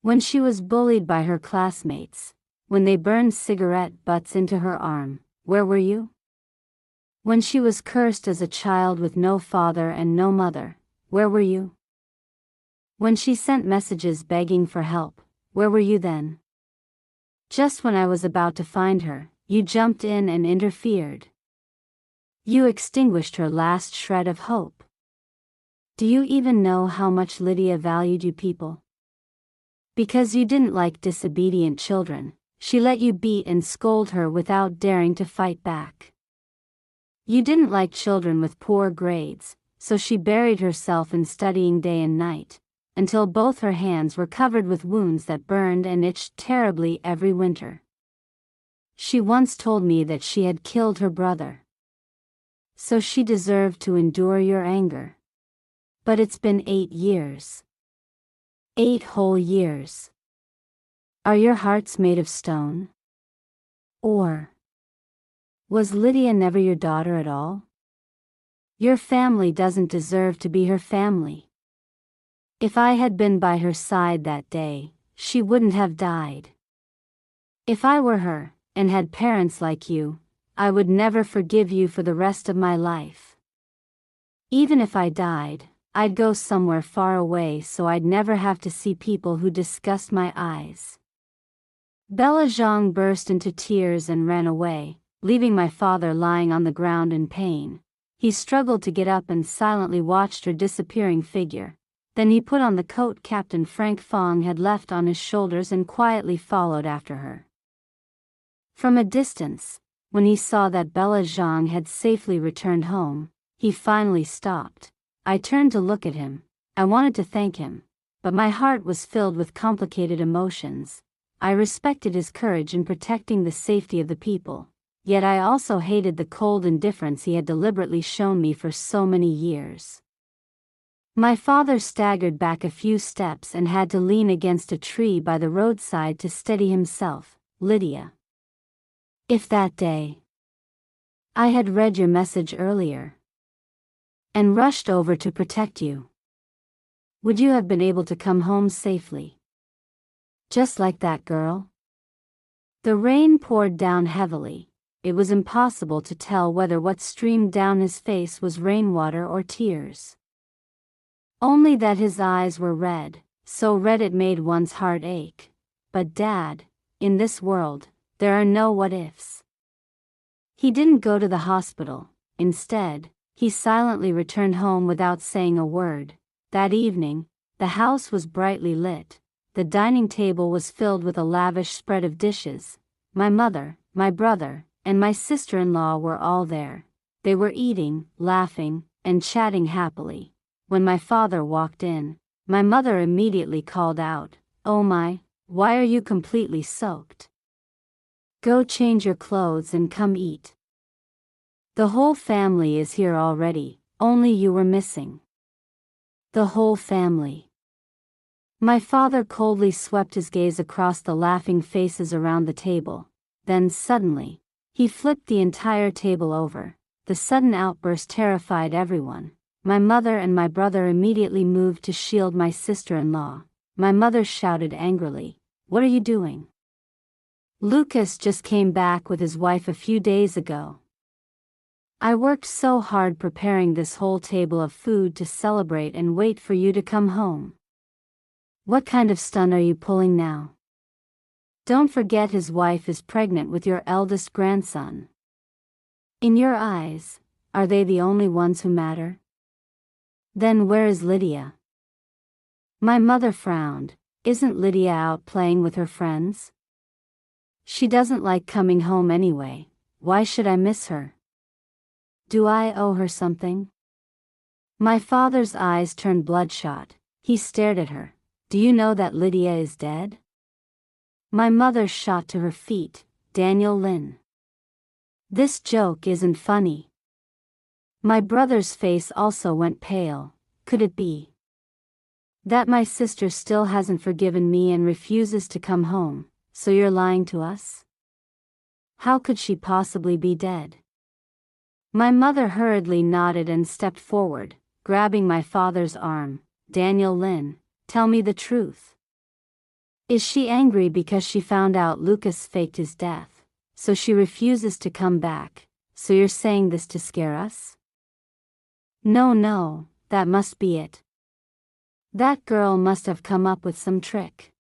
Speaker 1: When she was bullied by her classmates, when they burned cigarette butts into her arm, where were you? When she was cursed as a child with no father and no mother, where were you? When she sent messages begging for help, where were you then? Just when I was about to find her, you jumped in and interfered. You extinguished her last shred of hope. Do you even know how much Lydia valued you people? Because you didn't like disobedient children, she let you beat and scold her without daring to fight back. You didn't like children with poor grades, so she buried herself in studying day and night, until both her hands were covered with wounds that burned and itched terribly every winter. She once told me that she had killed her brother. So she deserved to endure your anger. But it's been 8 years. 8 whole years. Are your hearts made of stone? Or was Lydia never your daughter at all? Your family doesn't deserve to be her family. If I had been by her side that day, she wouldn't have died. If I were her, and had parents like you, I would never forgive you for the rest of my life. Even if I died, I'd go somewhere far away so I'd never have to see people who disgust my eyes." Bella Zhang burst into tears and ran away, leaving my father lying on the ground in pain. He struggled to get up and silently watched her disappearing figure. Then he put on the coat Captain Frank Fong had left on his shoulders and quietly followed after her. From a distance, when he saw that Bella Zhang had safely returned home, he finally stopped. I turned to look at him. I wanted to thank him, but my heart was filled with complicated emotions. I respected his courage in protecting the safety of the people, yet I also hated the cold indifference he had deliberately shown me for so many years. My father staggered back a few steps and had to lean against a tree by the roadside to steady himself. "Lydia. If that day I had read your message earlier and rushed over to protect you, would you have been able to come home safely? Just like that girl?" The rain poured down heavily. It was impossible to tell whether what streamed down his face was rainwater or tears. Only that his eyes were red, so red it made one's heart ache. "But Dad, in this world, there are no what ifs. He didn't go to the hospital. Instead, he silently returned home without saying a word. That evening, the house was brightly lit. The dining table was filled with a lavish spread of dishes. My mother, my brother, and my sister-in-law were all there. They were eating, laughing, and chatting happily. When my father walked in, my mother immediately called out, "Oh my, why are you completely soaked? Go change your clothes and come eat. The whole family is here already, only you were missing." The whole family. My father coldly swept his gaze across the laughing faces around the table. Then suddenly, he flipped the entire table over. The sudden outburst terrified everyone. My mother and my brother immediately moved to shield my sister-in-law. My mother shouted angrily, "What are you doing? Lucas just came back with his wife a few days ago. I worked so hard preparing this whole table of food to celebrate and wait for you to come home. What kind of stunt are you pulling now? Don't forget his wife is pregnant with your eldest grandson. In your eyes, are they the only ones who matter? Then where is Lydia?" My mother frowned. "Isn't Lydia out playing with her friends? She doesn't like coming home anyway. Why should I miss her? Do I owe her something?" My father's eyes turned bloodshot. He stared at her. "Do you know that Lydia is dead?" My mother shot to her feet. "Daniel Lin, this joke isn't funny." My brother's face also went pale. Could it be that my sister still hasn't forgiven me and refuses to come home? So you're lying to us? How could she possibly be dead? My mother hurriedly nodded and stepped forward, grabbing my father's arm. "Daniel Lin, tell me the truth. Is she angry because she found out Lucas faked his death, so she refuses to come back? So you're saying this to scare us?" No, that must be it. That girl must have come up with some trick.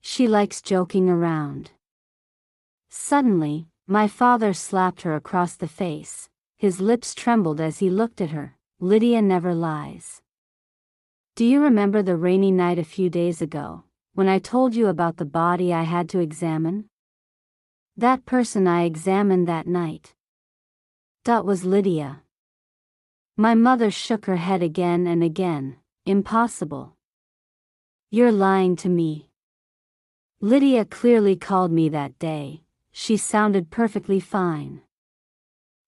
Speaker 1: She likes joking around." Suddenly, my father slapped her across the face. His lips trembled as he looked at her. "Lydia never lies. Do you remember the rainy night a few days ago, when I told you about the body I had to examine? That person I examined that night, that was Lydia." My mother shook her head again and again. "Impossible. You're lying to me. Lydia clearly called me that day. She sounded perfectly fine."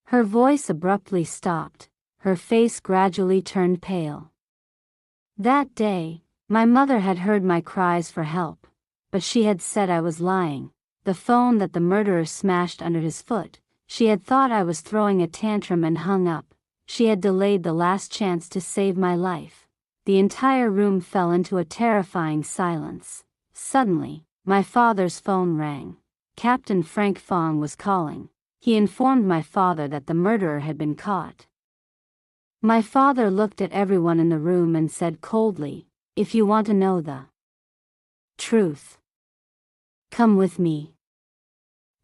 Speaker 1: Her voice abruptly stopped. Her face gradually turned pale. That day, my mother had heard my cries for help, but she had said I was lying. The phone that the murderer smashed under his foot, she had thought I was throwing a tantrum and hung up. She had delayed the last chance to save my life. The entire room fell into a terrifying silence. Suddenly, my father's phone rang. Captain Frank Fong was calling. He informed my father that the murderer had been caught. My father looked at everyone in the room and said coldly, "If you want to know the truth, come with me."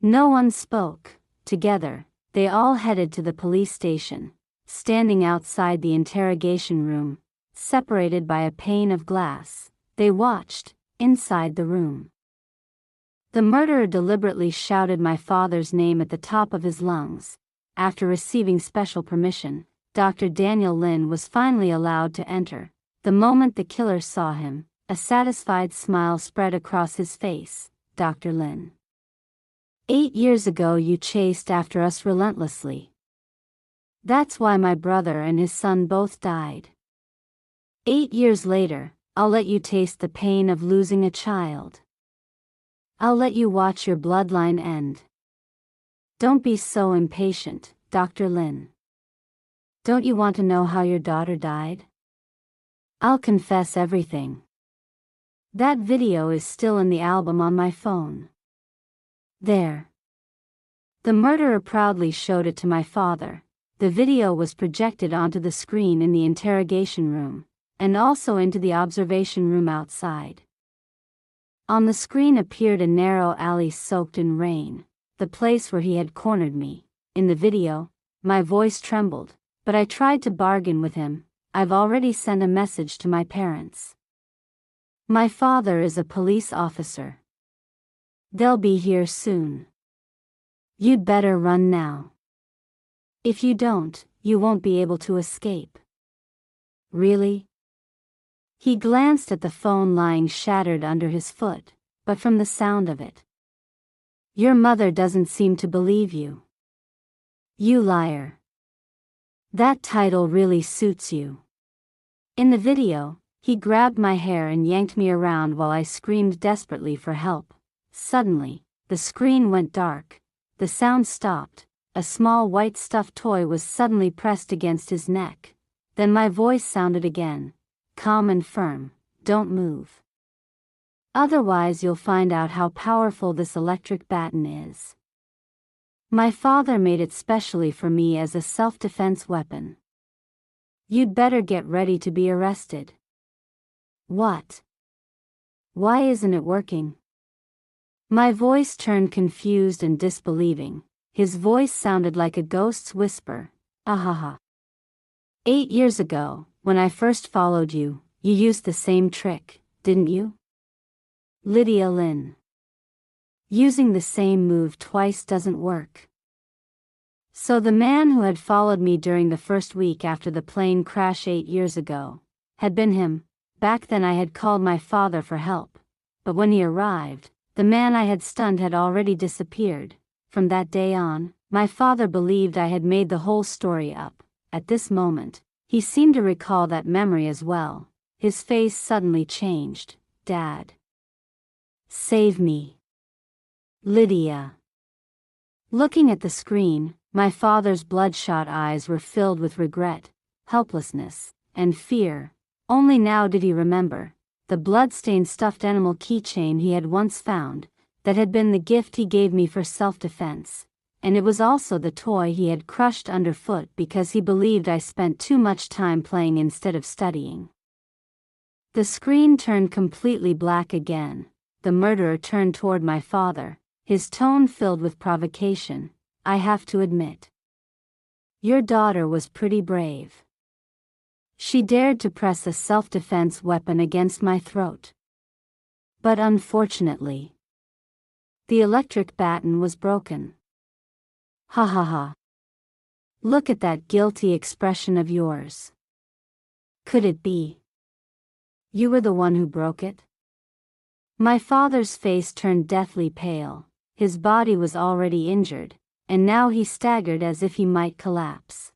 Speaker 1: No one spoke. Together, they all headed to the police station. Standing outside the interrogation room, separated by a pane of glass, they watched, inside the room. The murderer deliberately shouted my father's name at the top of his lungs. After receiving special permission, Dr. Daniel Lin was finally allowed to enter. The moment the killer saw him, a satisfied smile spread across his face. "Dr. Lin, 8 years ago you chased after us relentlessly. That's why my brother and his son both died. 8 years later, I'll let you taste the pain of losing a child. I'll let you watch your bloodline end. Don't be so impatient, Dr. Lin. Don't you want to know how your daughter died? I'll confess everything. That video is still in the album on my phone. There." The murderer proudly showed it to my father. The video was projected onto the screen in the interrogation room, and also into the observation room outside. On the screen appeared a narrow alley soaked in rain, the place where he had cornered me. In the video, my voice trembled, but I tried to bargain with him. I've already sent a message to my parents. My father is a police officer. They'll be here soon. You'd better run now. If you don't, you won't be able to escape. Really? He glanced at the phone lying shattered under his foot, but from the sound of it, your mother doesn't seem to believe you. You liar. That title really suits you. In the video, he grabbed my hair and yanked me around while I screamed desperately for help. Suddenly, the screen went dark. The sound stopped. A small white stuffed toy was suddenly pressed against his neck. Then my voice sounded again, calm and firm. Don't move. Otherwise you'll find out how powerful this electric baton is. My father made it specially for me as a self-defense weapon. You'd better get ready to be arrested. What? Why isn't it working? My voice turned confused and disbelieving. His voice sounded like a ghost's whisper. Ahaha. 8 years ago, when I first followed you, you used the same trick, didn't you? Lydia Lynn. Using the same move twice doesn't work. So the man who had followed me during the first week after the plane crash 8 years ago had been him. Back then I had called my father for help, but when he arrived, the man I had stunned had already disappeared. From that day on, my father believed I had made the whole story up. At this moment, he seemed to recall that memory as well. His face suddenly changed. Dad. Save me. Lydia. Looking at the screen, my father's bloodshot eyes were filled with regret, helplessness, and fear. Only now did he remember the blood-stained stuffed animal keychain he had once found, that had been the gift he gave me for self-defense, and it was also the toy he had crushed underfoot because he believed I spent too much time playing instead of studying. The screen turned completely black again. The murderer turned toward my father, his tone filled with provocation. I have to admit, your daughter was pretty brave. She dared to press a self-defense weapon against my throat. But unfortunately, the electric baton was broken. Ha ha ha. Look at that guilty expression of yours. Could it be you were the one who broke it? My father's face turned deathly pale. His body was already injured, and now he staggered as if he might collapse.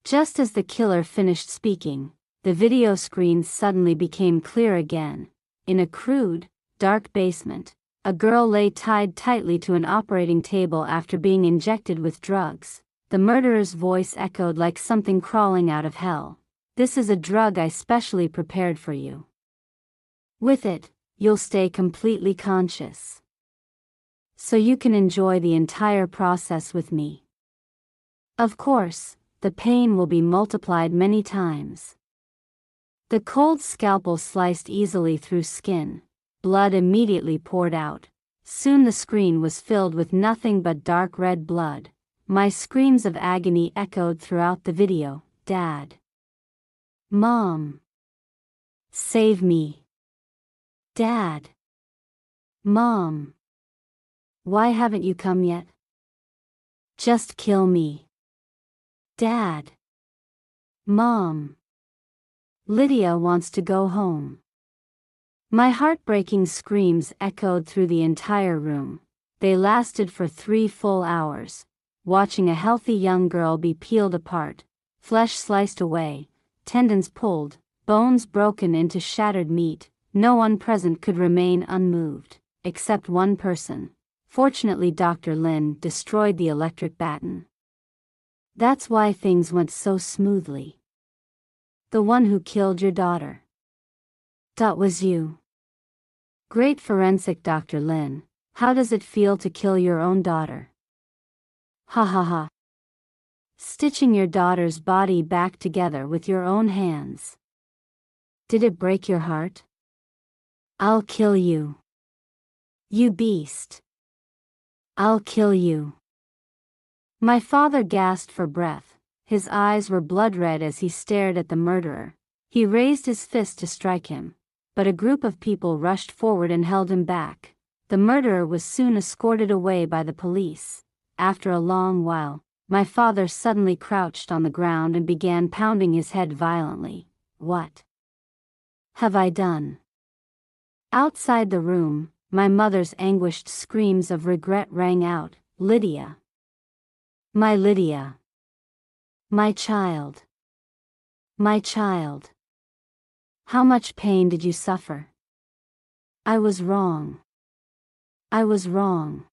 Speaker 1: Just as the killer finished speaking, the video screen suddenly became clear again. In a crude, dark basement, a girl lay tied tightly to an operating table after being injected with drugs. The murderer's voice echoed like something crawling out of hell. This is a drug I specially prepared for you. With it, you'll stay completely conscious. So you can enjoy the entire process with me. Of course, the pain will be multiplied many times. The cold scalpel sliced easily through skin. Blood immediately poured out. Soon the screen was filled with nothing but dark red blood. My screams of agony echoed throughout the video. Dad. Mom. Save me. Dad. Mom. Why haven't you come yet? Just kill me. Dad. Mom. Lydia wants to go home. My heartbreaking screams echoed through the entire room. They lasted for 3 full hours, watching a healthy young girl be peeled apart, flesh sliced away, tendons pulled, bones broken into shattered meat. No one present could remain unmoved, except one person. Fortunately, Dr. Lin destroyed the electric baton. That's why things went so smoothly. The one who killed your daughter. That was you. Great forensic, Dr. Lin. How does it feel to kill your own daughter? Ha ha ha. Stitching your daughter's body back together with your own hands. Did it break your heart? I'll kill you. You beast. I'll kill you. My father gasped for breath. His eyes were blood red as he stared at the murderer. He raised his fist to strike him, but a group of people rushed forward and held him back. The murderer was soon escorted away by the police. After a long while, my father suddenly crouched on the ground and began pounding his head violently. What have I done? Outside the room, my mother's anguished screams of regret rang out. Lydia. My Lydia. My child. My child. How much pain did you suffer? I was wrong. I was wrong.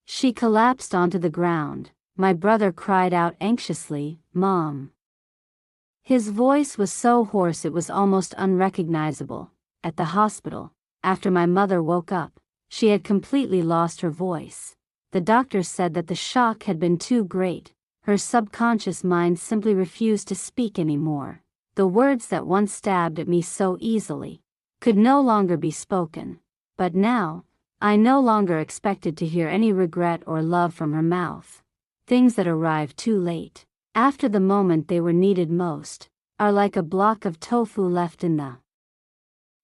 Speaker 1: She collapsed onto the ground. My brother cried out anxiously, Mom. His voice was so hoarse it was almost unrecognizable. At the hospital, after my mother woke up, she had completely lost her voice. The doctors said that the shock had been too great. Her subconscious mind simply refused to speak anymore. The words that once stabbed at me so easily could no longer be spoken. But now, I no longer expected to hear any regret or love from her mouth. Things that arrive too late, after the moment they were needed most, are like a block of tofu left in the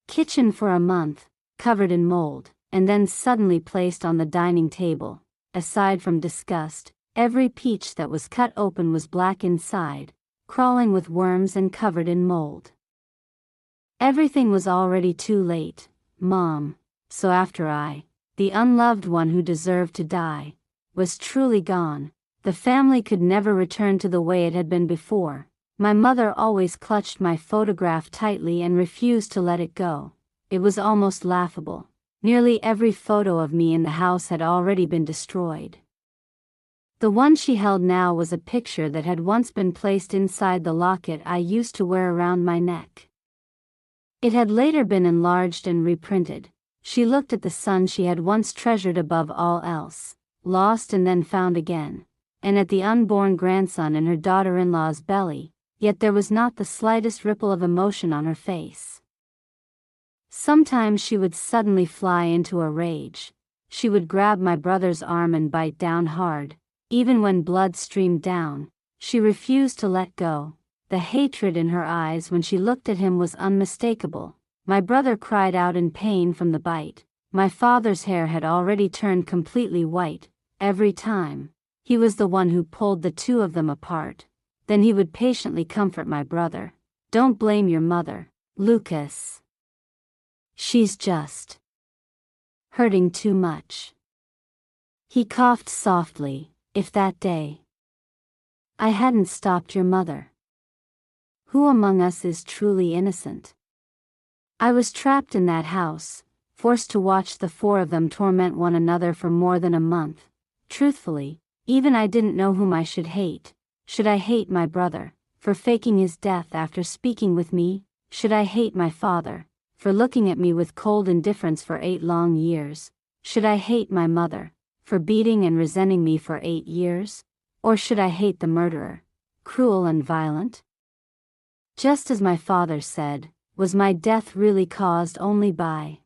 Speaker 1: kitchen for a month, covered in mold, and then suddenly placed on the dining table. Aside from disgust, every peach that was cut open was black inside, crawling with worms and covered in mold. Everything was already too late, Mom, so after I, the unloved one who deserved to die, was truly gone, the family could never return to the way it had been before. My mother always clutched my photograph tightly and refused to let it go. It was almost laughable. Nearly every photo of me in the house had already been destroyed. The one she held now was a picture that had once been placed inside the locket I used to wear around my neck. It had later been enlarged and reprinted. She looked at the son she had once treasured above all else, lost and then found again, and at the unborn grandson in her daughter-in-law's belly, yet there was not the slightest ripple of emotion on her face. Sometimes she would suddenly fly into a rage. She would grab my brother's arm and bite down hard. Even when blood streamed down, she refused to let go. The hatred in her eyes when she looked at him was unmistakable. My brother cried out in pain from the bite. My father's hair had already turned completely white. Every time, he was the one who pulled the two of them apart. Then he would patiently comfort my brother. Don't blame your mother, Lucas. She's just hurting too much. He coughed softly. If that day I hadn't stopped your mother, who among us is truly innocent? I was trapped in that house, forced to watch the four of them torment one another for more than a month. Truthfully, even I didn't know whom I should hate. Should I hate my brother, for faking his death after speaking with me? Should I hate my father, for looking at me with cold indifference for 8 long years? Should I hate my mother, for beating and resenting me for 8 years? Or should I hate the murderer, cruel and violent? Just as my father said, was my death really caused only by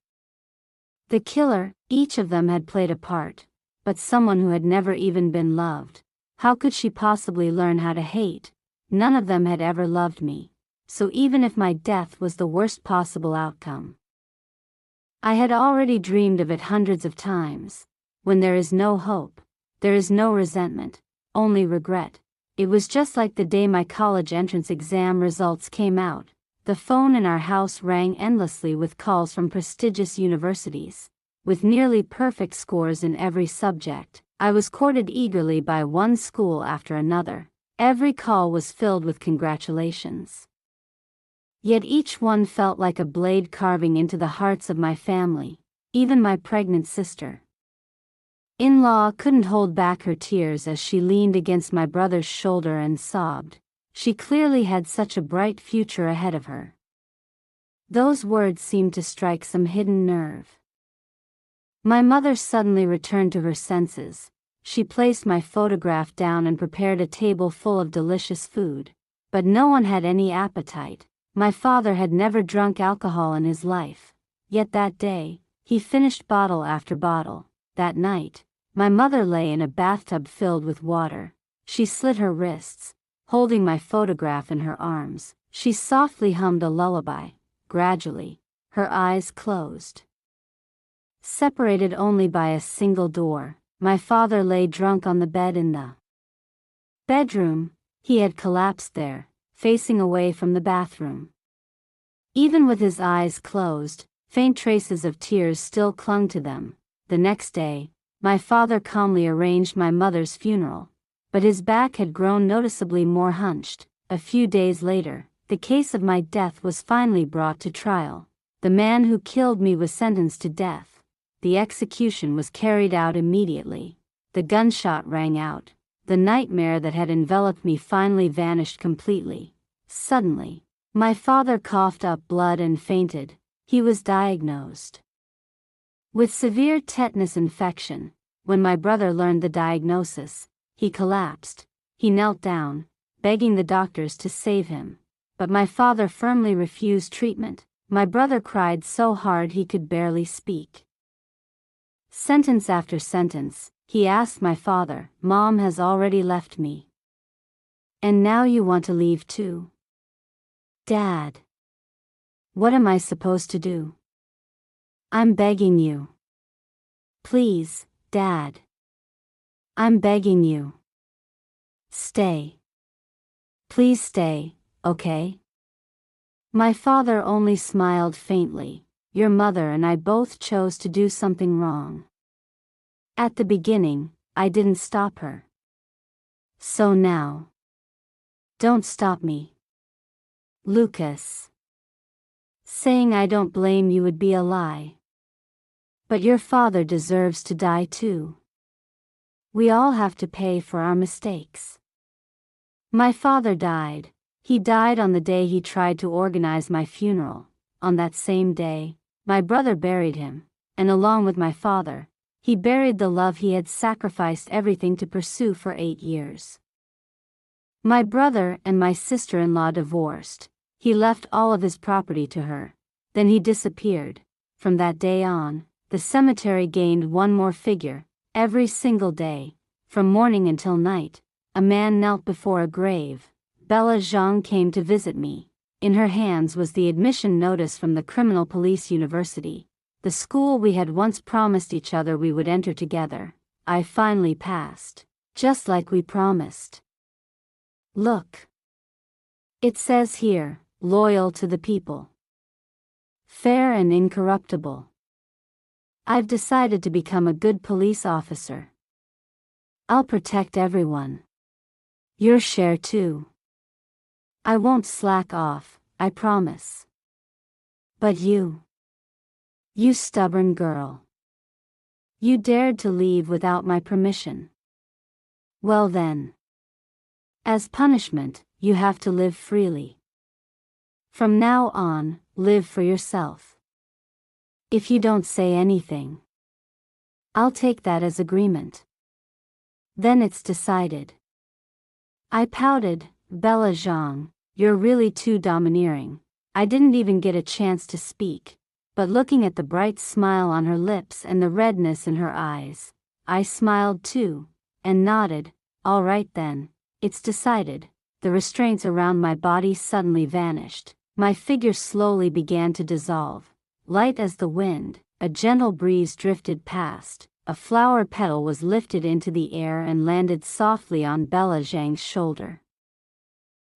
Speaker 1: the killer? Each of them had played a part, but someone who had never even been loved. How could she possibly learn how to hate? None of them had ever loved me, so even if my death was the worst possible outcome, I had already dreamed of it hundreds of times. When there is no hope, there is no resentment, only regret. It was just like the day my college entrance exam results came out. The phone in our house rang endlessly with calls from prestigious universities. With nearly perfect scores in every subject, I was courted eagerly by one school after another. Every call was filled with congratulations. Yet each one felt like a blade carving into the hearts of my family, even my pregnant sister. In-law couldn't hold back her tears as she leaned against my brother's shoulder and sobbed. She clearly had such a bright future ahead of her. Those words seemed to strike some hidden nerve. My mother suddenly returned to her senses. She placed my photograph down and prepared a table full of delicious food. But no one had any appetite. My father had never drunk alcohol in his life. Yet that day, he finished bottle after bottle. That night, my mother lay in a bathtub filled with water. She slit her wrists, holding my photograph in her arms. She softly hummed a lullaby. Gradually, her eyes closed. Separated only by a single door, my father lay drunk on the bed in the bedroom. He had collapsed there, facing away from the bathroom. Even with his eyes closed, faint traces of tears still clung to them. The next day, my father calmly arranged my mother's funeral, but his back had grown noticeably more hunched. A few days later, the case of my death was finally brought to trial. The man who killed me was sentenced to death. The execution was carried out immediately. The gunshot rang out. The nightmare that had enveloped me finally vanished completely. Suddenly, my father coughed up blood and fainted. He was diagnosed with severe tetanus infection. When my brother learned the diagnosis, he collapsed. He knelt down, begging the doctors to save him. But my father firmly refused treatment. My brother cried so hard he could barely speak. Sentence after sentence, he asked my father, "Mom has already left me. And now you want to leave too? Dad. What am I supposed to do? I'm begging you. Please, Dad. I'm begging you. Stay. Please stay, okay?" My father only smiled faintly. "Your mother and I both chose to do something wrong. At the beginning, I didn't stop her. So now, don't stop me. Lucas. Saying I don't blame you would be a lie. But your father deserves to die too. We all have to pay for our mistakes." My father died. He died on the day he tried to organize my funeral. On that same day, my brother buried him, and along with my father, he buried the love he had sacrificed everything to pursue for 8 years. My brother and my sister-in-law divorced. He left all of his property to her. Then he disappeared. From that day on, the cemetery gained one more figure. Every single day, from morning until night, a man knelt before a grave. Bella Zhang came to visit me. In her hands was the admission notice from the Criminal Police University, the school we had once promised each other we would enter together. I finally passed, just like we promised. Look. It says here, loyal to the people. Fair and incorruptible. I've decided to become a good police officer. I'll protect everyone. Your share too. I won't slack off, I promise. But you stubborn girl. You dared to leave without my permission. Well then. As punishment, you have to live freely. From now on, live for yourself. If you don't say anything, I'll take that as agreement. Then it's decided. I pouted. Bella Zhang, you're really too domineering. I didn't even get a chance to speak, but looking at the bright smile on her lips and the redness in her eyes, I smiled too, and nodded. All right then, it's decided. The restraints around my body suddenly vanished. My figure slowly began to dissolve. Light as the wind, a gentle breeze drifted past. A flower petal was lifted into the air and landed softly on Bella Zhang's shoulder.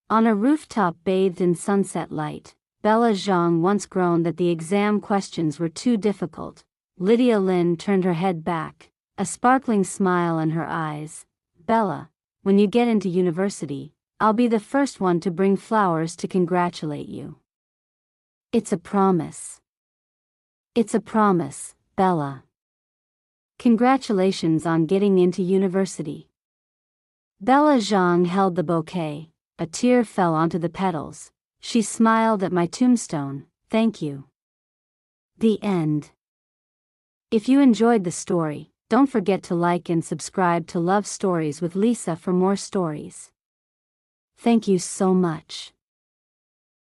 Speaker 1: On a rooftop bathed in sunset light, Bella Zhang once groaned that the exam questions were too difficult. Lydia Lin turned her head back, a sparkling smile in her eyes. "Bella, when you get into university, I'll be the first one to bring flowers to congratulate you. It's a promise. It's a promise, Bella. Congratulations on getting into university." Bella Zhang held the bouquet. A tear fell onto the petals. She smiled at my tombstone. "Thank you." The end. If you enjoyed the story, don't forget to like and subscribe to Love Stories with Lisa for more stories. Thank you so much.